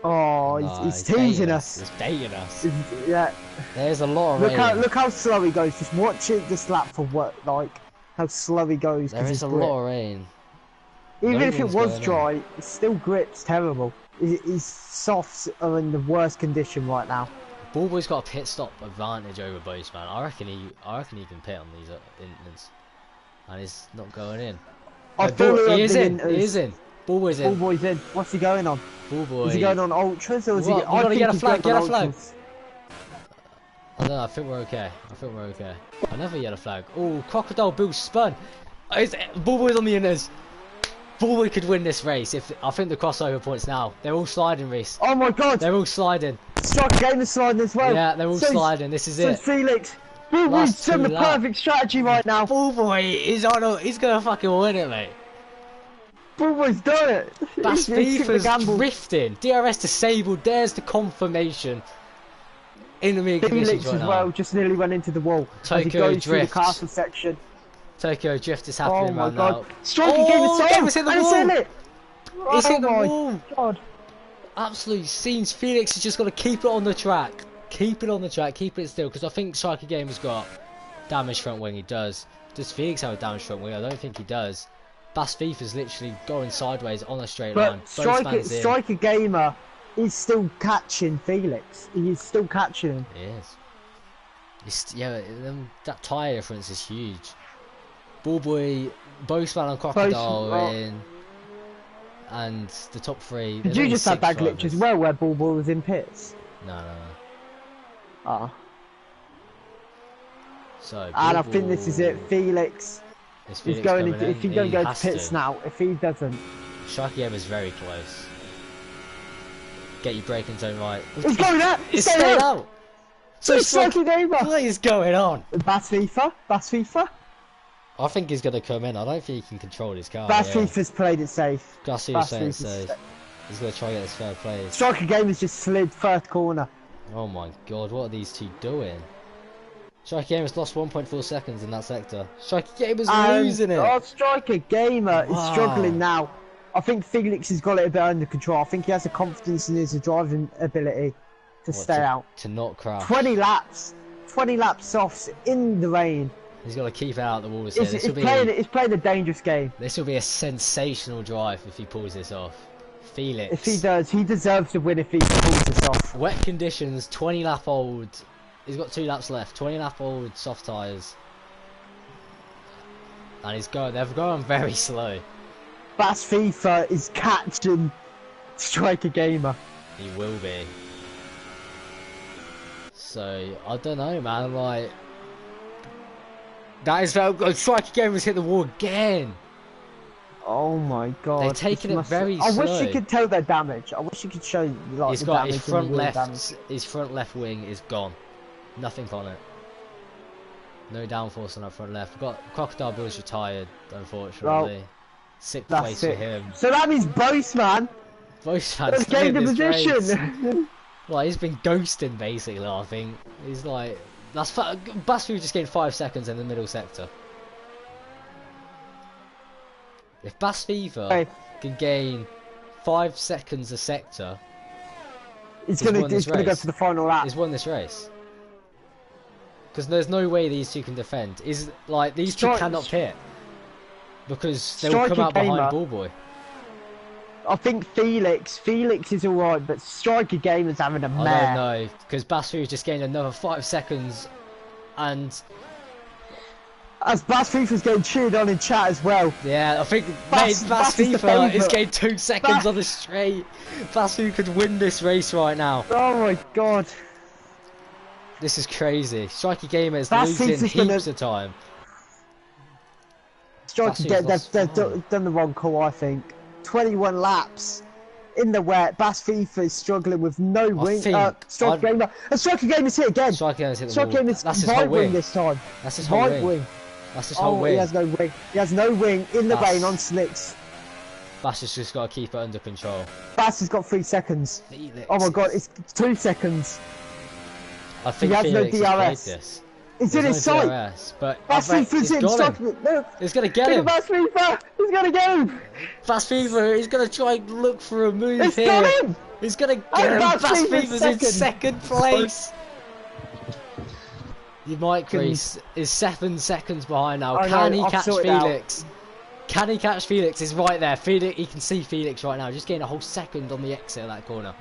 Oh, he's teasing us. He's baiting us. Yeah. There's a lot of rain. Look how slow he goes. Just watch it this lap for what, like, how slow he goes. There is a lot of rain. Even if it was dry, it still grips terrible. His softs are in the worst condition right now. Ballboy's got a pit stop advantage over Boseman. I reckon he can pit on these instants, and he's not going in. He is in. Ballboy's in. Ballboy's in. What's he going on? Ballboy. Is he going on ultras or is he? I think get a flag. Get a flag. I don't know. I think we're okay. Another yellow flag. Oh, Crocodile Bill spun. Ballboy's on the inners. Ballboy could win this race. I think the crossover points now. They're all sliding, Reese. Oh my God! They're all sliding. Strike-Game is sliding as well. Yeah, they're all sliding. This is it. Felix. Ballboy's done the perfect strategy right now. Ballboy is on. He's gonna fucking win it, mate. Ballboy's done it. Bass FIFA's drifting. DRS disabled. There's the confirmation. In the mid conditions right as well just nearly went into the wall. Tokyo Drift. Through the castle section. Tokyo Drift is happening right now. Strike-Game is hit the wall. He's hit the wall. God. Absolute scenes. Felix has just got to keep it on the track. Keep it still, because I think Strike-Game has got damaged front wing. He does. Does Felix have a damaged front wing? I don't think he does. Bass FIFA's literally going sideways on a straight line. Strike-Gamer is still catching Felix. He is still catching him. He is. That tyre difference is huge. Ballboy, Boseman and Crocodile are in. And the top 3. Did you just have that glitch as well where Ballboy was in pits? No. Ah. So, and I think this is it. Felix is going into. If he doesn't go to pits now, if he doesn't. Strike-Game is very close. Get your braking zone right. It's going out! It's staying out! So Strike-Game! What is going on? Bass FIFA? I think he's going to come in. I don't think he can control his car. Bass FIFA's played it safe. Bass FIFA's playing it safe. He's going to try to get this fair play. Strike-Game has just slid first corner. Oh my God, what are these two doing? Strike-Game has lost 1.4 seconds in that sector. Strike-Game is losing it. Oh, Strike-Gamer is struggling now. I think Felix has got it a bit under control. I think he has the confidence in his driving ability to stay out. To not crash. 20 laps softs in the rain. He's got to keep out the walls here. He's playing a dangerous game. This will be a sensational drive if he pulls this off. Felix. If he does, he deserves to win if he pulls this off. Wet conditions, 20 lap old. He's got 2 laps left. 20 lap old soft tyres. And they're going very slow. Bass FIFA is catching Striker Gamer. He will be. So, I don't know, man, like... That is very... Striker Gamer's hit the wall again! Oh my god. They're taking it very slow. I wish you could tell their damage. I wish you could show like He's the got damage his front and the left... damage. His front left wing is gone. Nothing on it. No downforce on that front left. We've got Crocodile Bill's retired, unfortunately. Well, 6th place for him. So that means Boastman Boastman's gained a position. position. Well, he's been ghosting basically, I think. He's like... Basfu just gained 5 seconds in the middle sector. If Bass Fever can gain 5 seconds a sector, he's gonna go to the final lap. He's won this race. Because there's no way these two can defend. These two cannot pit. Because they will come out behind Ballboy. I think Felix is alright, but Striker Gamer's having a mare. I don't know, because Basfu just gained another 5 seconds, and... As Bass FIFA's getting cheered on in chat as well. Yeah, I think Bass FIFA is getting 2 seconds on the straight. Basfu could win this race right now. Oh my god. This is crazy. Striker Gamer is losing heaps of time. Striker Gamer, they've done the wrong call, I think. 21 laps in the wet. Bass FIFA is struggling with no wing. Striker Gamer. And Striker Gamer's hit again. Striker Gamer's hit the wall. That's his right wing this time. That's his whole wing. That's his whole wing. He has no wing. He has no wing in the rain on slicks. Bass has just got to keep it under control. Bass has got 3 seconds. Felix. Oh my god, it's 2 seconds. I think he has Felix no DRS. Has played this. It's in his sight. But Bass FIFA's in He's going to get him. Bass FIFA! He's going to get him! Bass FIFA, he's going to try and look for a move it's here. Got him! He's going to get him. Bass FIFA's in 2nd place. Your mic crease is 7 seconds behind now. Can he catch Felix? Can he catch Felix? He's right there. Felix, he can see Felix right now. Just getting a whole second on the exit of that corner.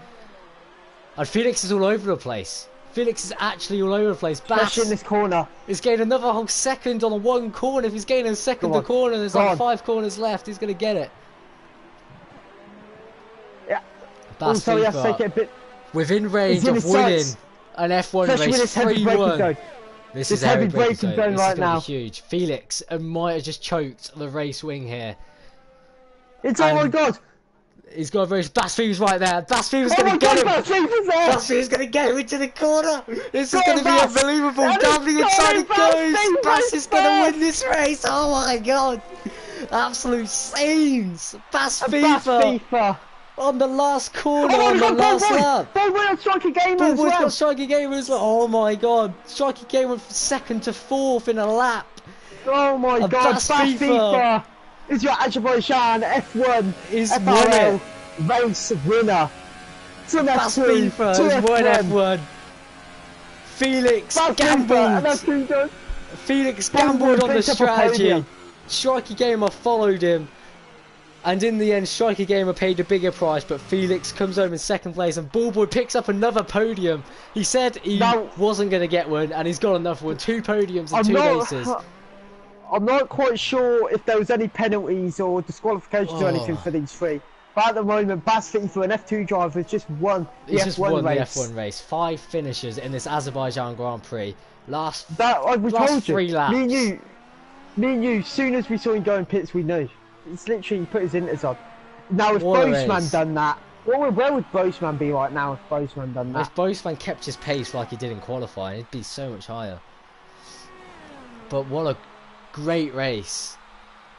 And Felix is all over the place. Felix is actually all over the place. Bass in this corner. He's gaining another whole second on one corner. If he's gaining a second a corner, there's like 5 corners left. He's going to get it. Yeah. Bass also, he has to take it a bit within range of winning an F1 race 3-1. This is heavy braking zone right now. Huge. Felix might have just choked the race wing here. It's oh my god! He's got a very Bass Fever's right there. Bass Fever's going to get him. Bass Fever's going to get him into the corner. This is going to be unbelievable. Doubling inside it goes. Bass is going to win this race. Oh my god! Absolute scenes. Bass Fever. On the last corner, on the last lap. Ballboy on Striker Gamer as well. Ballboy's got Striker Gamer as well. Oh my god. Striker Gamer from 2nd to 4th in a lap. Oh my god. Bass FIFA is your Azerbaijan F1 FRL race winner. Bass FIFA has won F1. Felix gambled. Felix gambled on the strategy. Striker Gamer followed him. And in the end, Striker Gamer paid a bigger price, but Felix comes home in 2nd place, and Ballboy picks up another podium. He said he wasn't going to get one, and he's got another one. 2 podiums in 2 races. I'm not quite sure if there was any penalties or disqualifications or anything for these 3. But at the moment, Bass FIFA, an F2 driver, has just won the F1 race. 5 finishes in this Azerbaijan Grand Prix. Last 3 laps. Me and you, soon as we saw him go in pits, we knew. It's literally put his inters on. Now if Boastman done that, where would Boastman be right now if Boastman done that? If Boastman kept his pace like he did in qualifying, it'd be so much higher. But what a great race.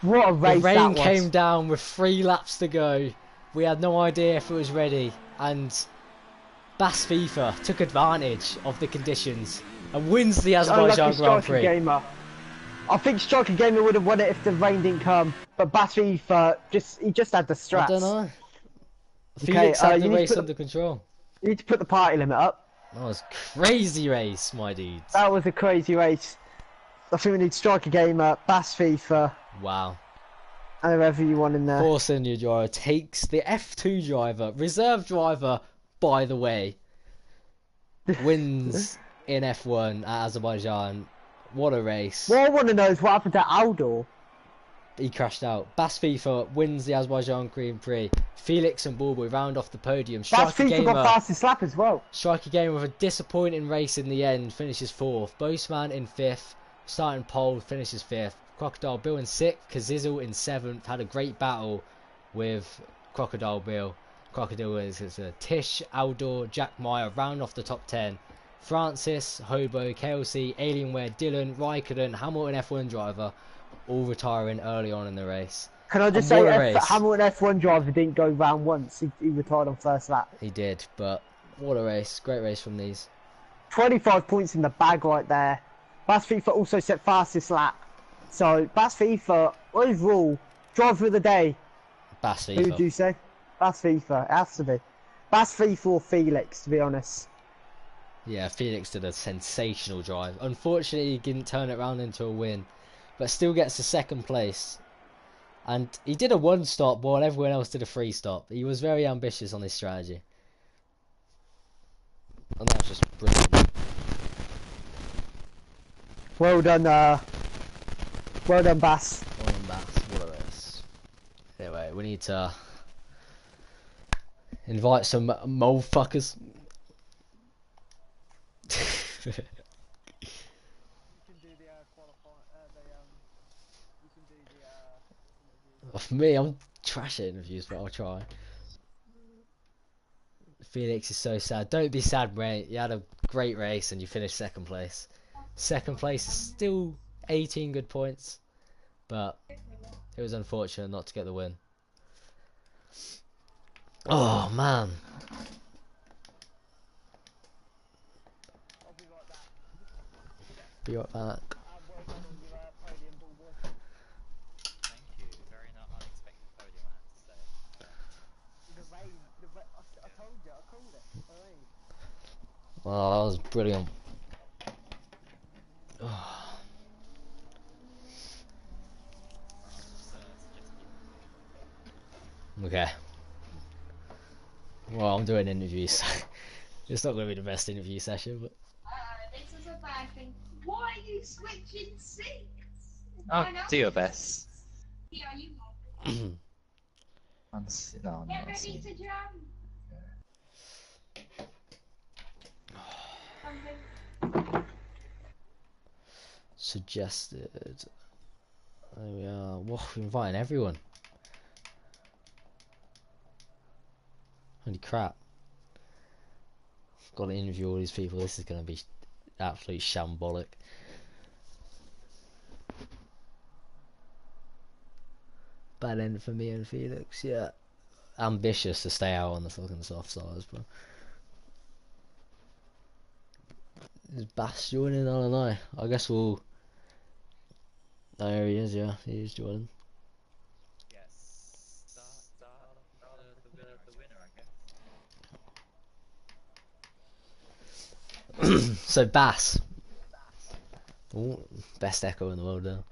What a race that was. The rain came down with 3 laps to go. We had no idea if it was ready. And Bass FIFA took advantage of the conditions and wins the Azerbaijan Grand Prix. Gamer. I think Striker Gamer would have won it if the rain didn't come, but Bass FIFA he just had the strats. I don't know. Felix had the race under control. You need to put the party limit up. That was a crazy race, my dudes. That was a crazy race. I think we need Striker Gamer, Bass FIFA. Wow. whoever you want in there. Force India driver takes the F2 driver, reserve driver, by the way, wins in F1 at Azerbaijan. What a race. What I want to know is what happened to Aldor. He crashed out. Bas FIFA wins the Azerbaijan Grand Prix. Felix and Bulbul round off the podium. Bas FIFA got fastest lap as well. Striker Gamer with a disappointing race in the end, finishes 4th. Boseman in 5th, starting pole, finishes 5th. Crocodile Bill in 6th, Kazizel in 7th. Had a great battle with Crocodile Bill. Crocodile is Tish, Aldor, Jack Meyer round off the top 10. Francis, Hobo, KLC, Alienware, Dylan, Raikkonen, Hamilton F1 driver, all retiring early on in the race. Can I just say, Hamilton F1 driver didn't go round once. He retired on first lap. He did, but what a race. Great race from these. 25 points in the bag right there. Bas FIFA also set fastest lap. So, Bas FIFA, overall, driver of the day. Bas FIFA. Who would you say? Bas FIFA, it has to be. Bas FIFA or Felix, to be honest. Yeah, Felix did a sensational drive. Unfortunately, he didn't turn it around into a win, but still gets the 2nd place. And he did a 1-stop while everyone else did a 3-stop. He was very ambitious on his strategy. And that's just brilliant. Well done, Bas. Well done, Bas. What a race. Anyway, we need to invite some motherfuckers. For me, I'm trash at interviews, but I'll try. Felix is so sad. Don't be sad, mate. You had a great race and you finished 2nd place. 2nd place is still 18 good points, but it was unfortunate not to get the win. Oh man. Be right back. Oh, that was brilliant. Oh. Okay. Well, I'm doing interviews. It's not going to be the best interview session, but... This is a bad thing. Why are you switching seats? Oh, do your best. Yeah, you No, I'm Get not ready seeing. to jump. Suggested. There we are. Whoa, we're inviting everyone. Holy crap. Got to interview all these people. This is going to be absolute shambolic. Bad end for me and Felix, yeah. Ambitious to stay out on the fucking soft sides, bro. Is Bass joining? I don't know. I guess we'll... Oh, there he is, yeah. He is joining. Yes. Start the winner, I guess. So Bass. Ooh, best echo in the world now.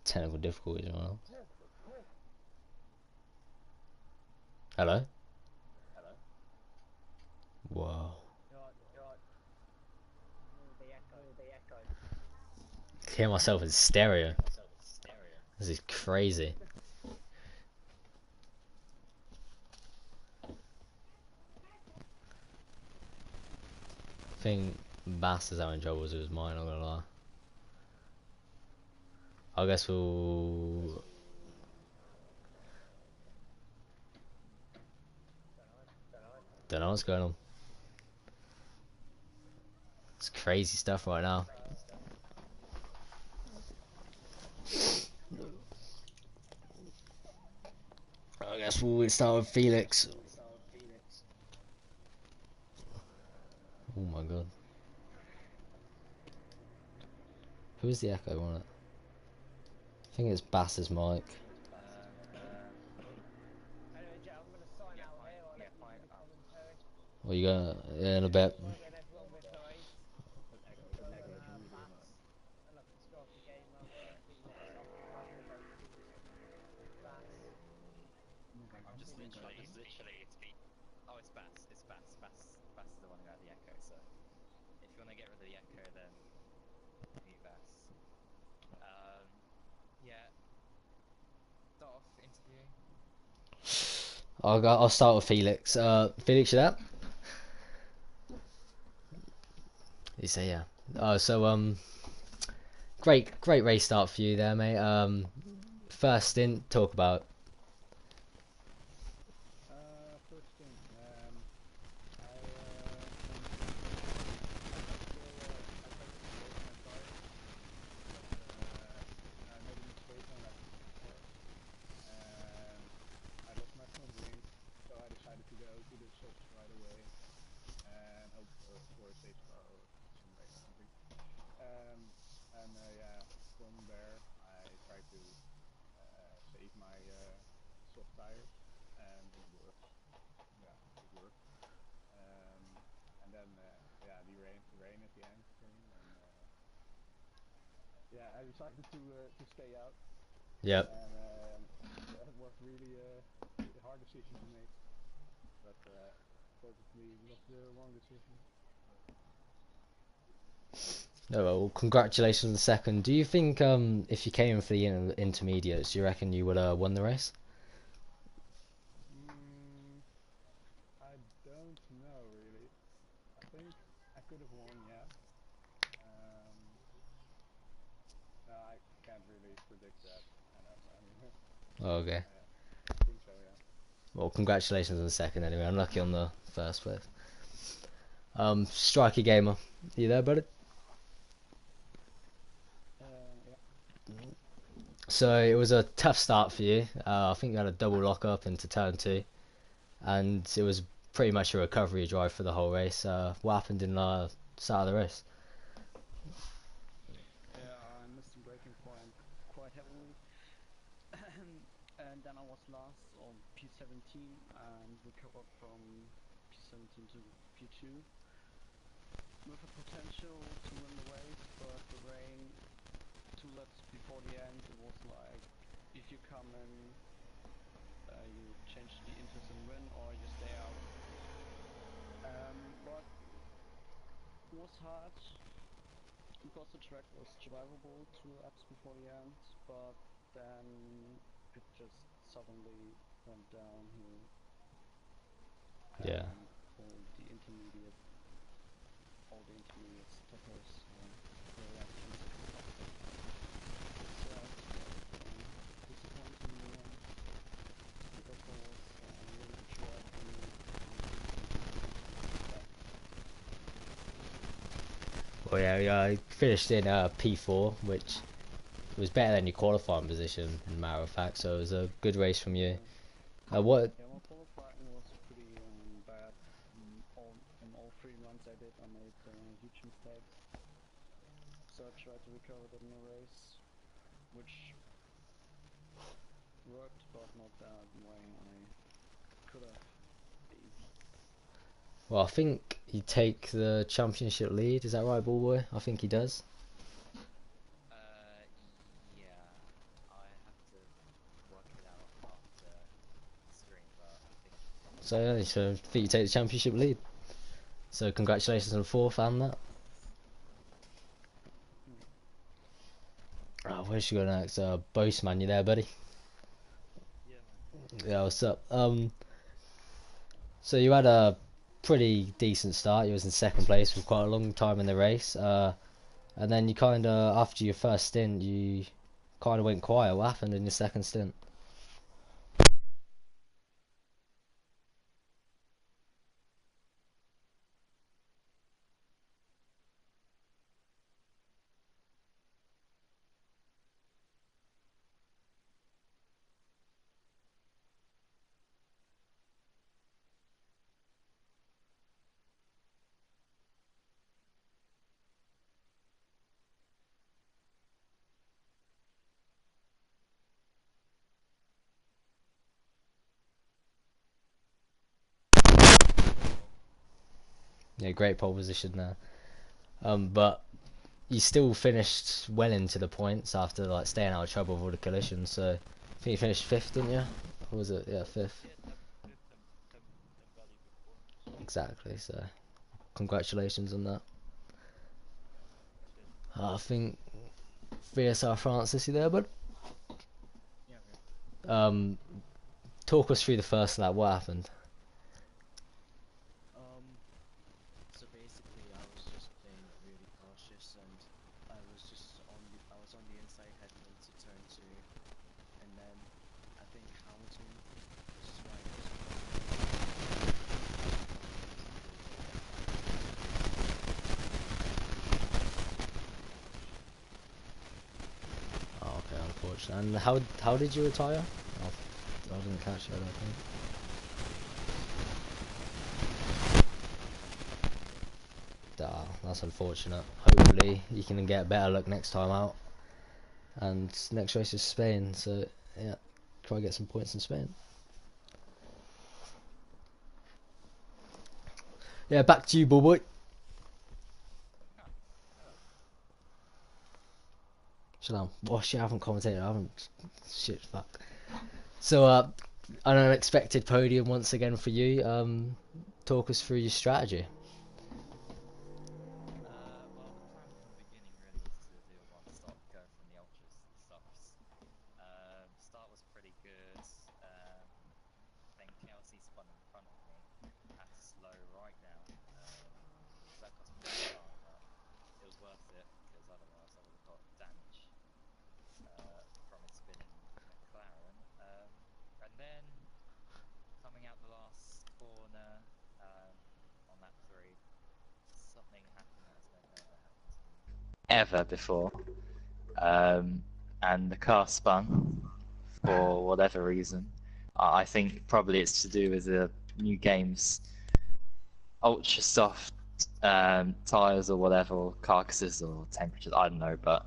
Technical difficulties, well. Hello? Whoa. I hear myself in stereo. This is crazy. I think Bass is having troubles with mine, I'm not gonna lie. I guess we'll... Don't know what's going on. It's crazy stuff right now. I guess we'll start with Felix. Oh my god. Who's the echo on it? I think it's Bass's mic. Well, you gonna in a bit. just literally, it's the. Oh, it's Bass. It's Bass. Bass is the one who had the echo. So if you want to get rid of the echo, then mute Bass. Yeah. Start off interview. I'll start with Felix. Felix, you there? You say yeah. Great race start for you there, mate. First stint, talk about. First thing, I made a mistake on that before, and I lost my front wing, so I decided to go to the softs right away and hope for a safe car or simulate or something. Yeah, from there I tried to save my soft tires, and it worked. Yeah, it worked. And then yeah, the rain at the end came, and yeah, I decided to stay out. Yep. And that was really a hard decision to make, but fortunately it was the wrong decision. No, well, congratulations on the second. Do you think if you came for the intermediates, do you reckon you would have won the race? I don't know really. I think I could have won, yeah. No, I can't really predict that. I mean, Okay. I think so, yeah. Well, congratulations on the second anyway. Unlucky on the first place. Striker Gamer, you there, buddy? Yeah. So it was a tough start for you. I think you had a double lock up into turn 2, and it was pretty much a recovery drive for the whole race. What happened in the start of the race? Yeah, I missed the braking point quite heavily, and then I was last on P17 and recovered from P17 to P2 with a potential to win the race, but the rain 2 laps before the end, it was like if you come in, you change the interest and win, or you stay out. But it was hard because the track was drivable 2 laps before the end, but then it just suddenly went downhill. Yeah. All the intermediate stoppers were like 10 seconds off. Sad, disappointing because I was really good track Well, yeah, I finished in P4, which was better than your qualifying position, in matter of fact. So it was a good race from you. What? Yeah, my qualifying was pretty bad. In all 3 runs I did, I made huge mistakes. So I tried to recover that in the race, which worked, but not that way I could have been. Well, I think he take the championship lead. Is that right, Ballboy? I think he does. Yeah. I have to work it out after the stream, but I think. So yeah, so I think you take the championship lead. So congratulations on the 4th and that. Oh, where's she going next? Boastman, you there, buddy? Yeah, man. Yeah, what's up? So you had a pretty decent start. You was in 2nd place for quite a long time in the race. And then you kind of, after your first stint, you kind of went quiet. What happened in your 2nd stint? Yeah, great pole position there. But you still finished well into the points after like staying out of trouble with all the collisions. So I think you finished 5th, didn't you? Or was it? Yeah, 5th. Exactly. So, congratulations on that. I think VSR France, is he there, bud? Talk us through the first lap. What happened? So basically, I was just playing really cautious, and I was on the inside heading into turn 2, and then I think Hamilton was trying Oh, okay, unfortunate. And how did you retire? I didn't catch it, I don't think. That's unfortunate. Hopefully you can get better luck next time out. And next race is Spain, so yeah, try to get some points in Spain. Yeah, back to you, boy. Shut up. Oh shit, I haven't commentated. I haven't. Shit, fuck. So, an unexpected podium once again for you. Talk us through your strategy. Well, the plan from the beginning really was to do a one-stop, go from the ultras to the softs. Start was pretty good. Then Kelsey spun in front of me. Had to slow right down. That cost me a start, but it was worth it because otherwise I would have got damage from it spinning McLaren. And then coming out the last corner on lap 3, something happened that has never ever happened to me ever before, and the car spun for whatever reason. I think probably it's to do with the new game's ultra soft tires or whatever, or carcasses or temperatures, I don't know, but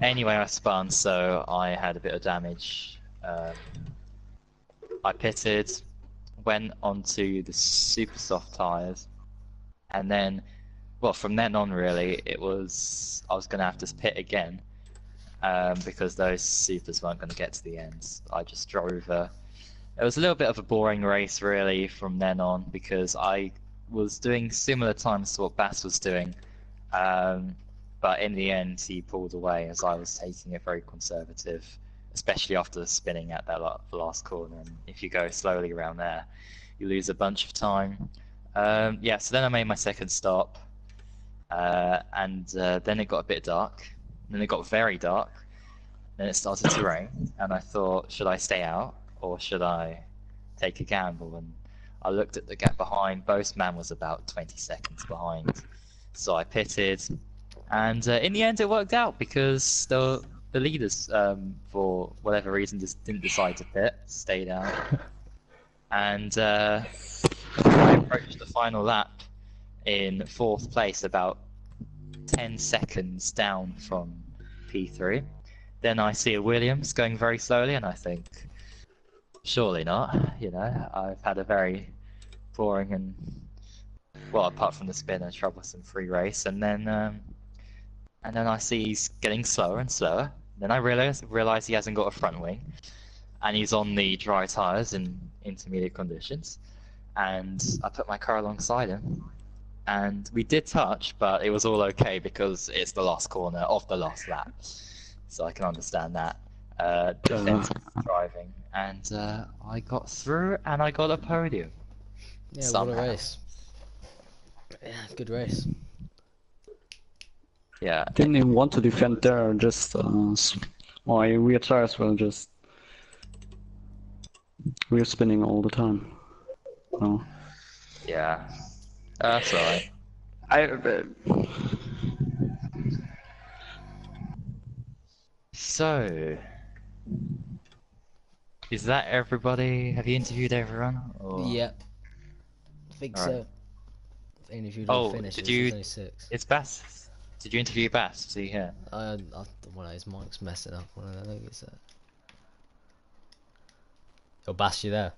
anyway I spun, so I had a bit of damage. I pitted, went onto the super soft tires, and then, well, from then on really, I was going to have to pit again, because those supers weren't going to get to the end. I just drove it was a little bit of a boring race really from then on, because I was doing similar times to what Bass was doing, but in the end he pulled away as I was taking it very conservative, especially after spinning at that last corner, and if you go slowly around there you lose a bunch of time. Yeah, so then I made my second stop, and then it got a bit dark, then it got very dark, then it started to rain, and I thought, should I stay out or should I take a gamble? And I looked at the gap behind. Boastman was about 20 seconds behind, so I pitted, and in the end it worked out because the leaders, for whatever reason, just didn't decide to pit, stayed out. And I approached the final lap in 4th place, about 10 seconds down from P3. Then I see a Williams going very slowly, and I think, surely not. You know, I've had a very boring and, well, apart from the spin, a troublesome free race. And then I see he's getting slower and slower. Then I realize he hasn't got a front wing, and he's on the dry tires in intermediate conditions. And I put my car alongside him, and we did touch, but it was all okay because it's the last corner of the last lap, so I can understand that. Defensive driving, and I got through, and I got a podium. Yeah, somehow. what a race. Yeah, good race. Yeah. Didn't even want to defend there, just my rear tires were just rear spinning all the time. Oh. Yeah. That's alright. So, is that everybody? Have you interviewed everyone? Or... Yep. I think so. I interviewed all the finishes, did you? there's only 6. It's Bass. Did you interview Bass? See here. One of his mic's messing up. One of the things. Oh, Bass, you there?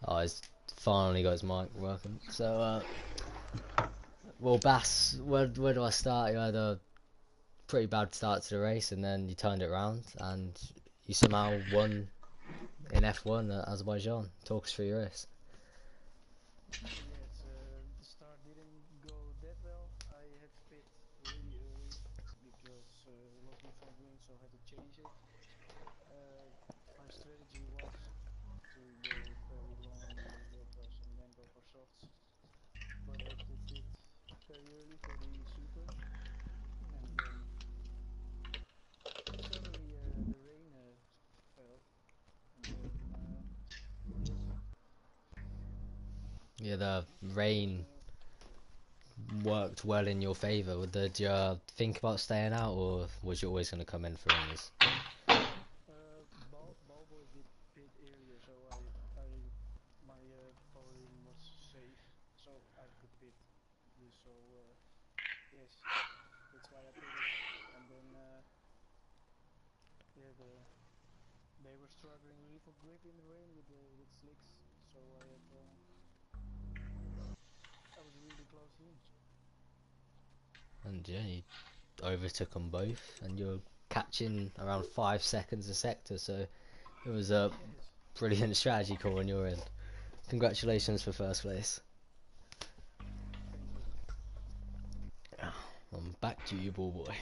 Oh, he's finally got his mic working. So, well, Bass, where do I start? You had a pretty bad start to the race, and then you turned it around, and you somehow won in F1 at Azerbaijan. Talk us through your race. Yes, the start didn't go that well. I had to pit really early because lost my front wing, so I had to change it. My strategy was to go very long on the buffers and then go for softs, but I had to pit very early for the super, and then suddenly the rain fell, and then yes, Yeah, the so rain worked well in your favour. Did you think about staying out, or was you always going to come in for runners? Ball boys did pit earlier, so I my podium was safe, so I could pit. So yes, that's why I pitted, and then yeah, they were struggling really for grip in the rain with slicks, so I was really close in. And yeah, you overtook them both, and you're catching around 5 seconds a sector, so it was a Yes, brilliant strategy call on your end. Congratulations for first place. thank you. Back to you, ball boy.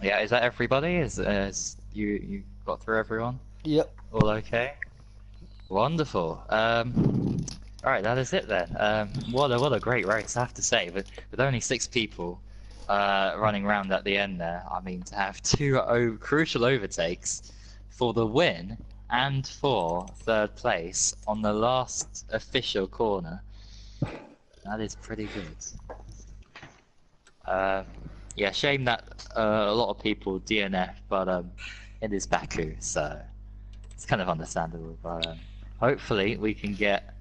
Yeah, is that everybody? Is you got through everyone? Yep. All okay? Wonderful. All right, that is it then. What a great race, I have to say. But with only 6 people running around at the end there, I mean, to have 2 crucial overtakes for the win and for 3rd place on the last official corner, that is pretty good. Yeah, shame that a lot of people DNF, but it is Baku, so it's kind of understandable. But hopefully we can get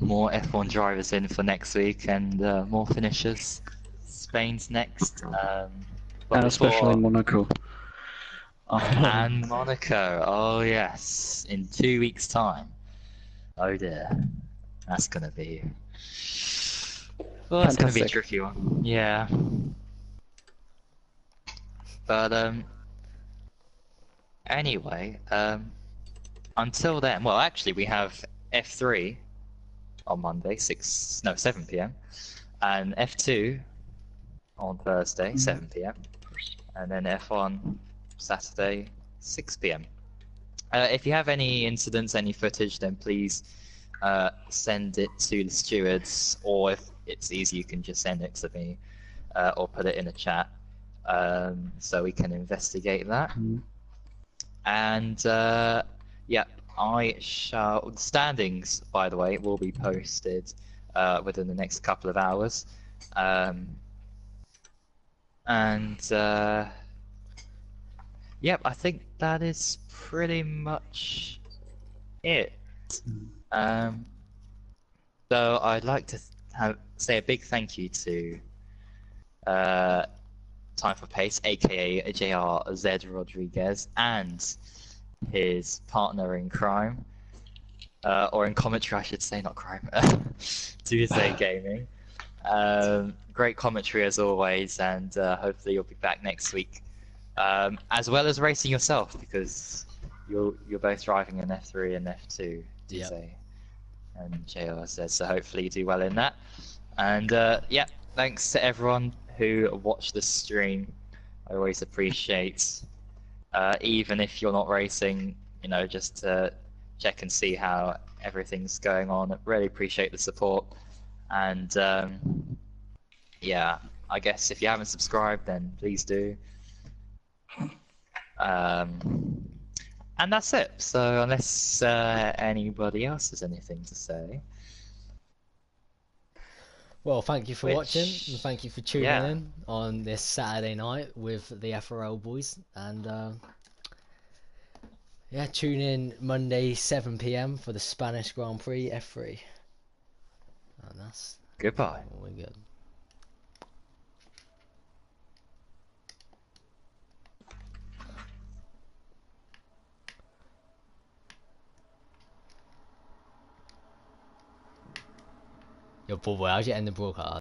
more F1 drivers in for next week and more finishers. Spain's next, but And especially before- Monaco. and Monaco. Oh yes, in 2 weeks' time. Oh dear, that's gonna be. Well, that's gonna be a Fantastic. tricky one. Yeah. But anyway, until then, well, actually, we have F3 on Monday, 7 p.m., and F2 on Thursday, 7 p.m., and then F1 Saturday, 6 p.m. If you have any incidents, any footage, then please send it to the stewards, or if it's easy, you can just send it to me or put it in a chat so we can investigate that. And yeah, I shall. Standings, by the way, will be posted within the next couple of hours. Yep, I think that is pretty much it. So I'd like to say a big thank you to Time for Pace, aka JRZ Rodriguez, and his partner in crime, or in commentary, I should say, not crime, Tuesday Gaming. Great commentary as always, and hopefully you'll be back next week, as well as racing yourself, because you're both driving an F3 and F2, Tuesday and JRZ, so hopefully you do well in that. And yeah, thanks to everyone who watched the stream. I always appreciate, even if you're not racing, you know, just to check and see how everything's going on. I really appreciate the support. And yeah, I guess if you haven't subscribed, then please do. And that's it. So unless anybody else has anything to say. Well, thank you for watching, and thank you for tuning in on this Saturday night with the FRL boys. And yeah, tune in Monday 7 p.m. for the Spanish Grand Prix F3. And that's goodbye. We're good. Yo, boy, how'd you end the broadcast?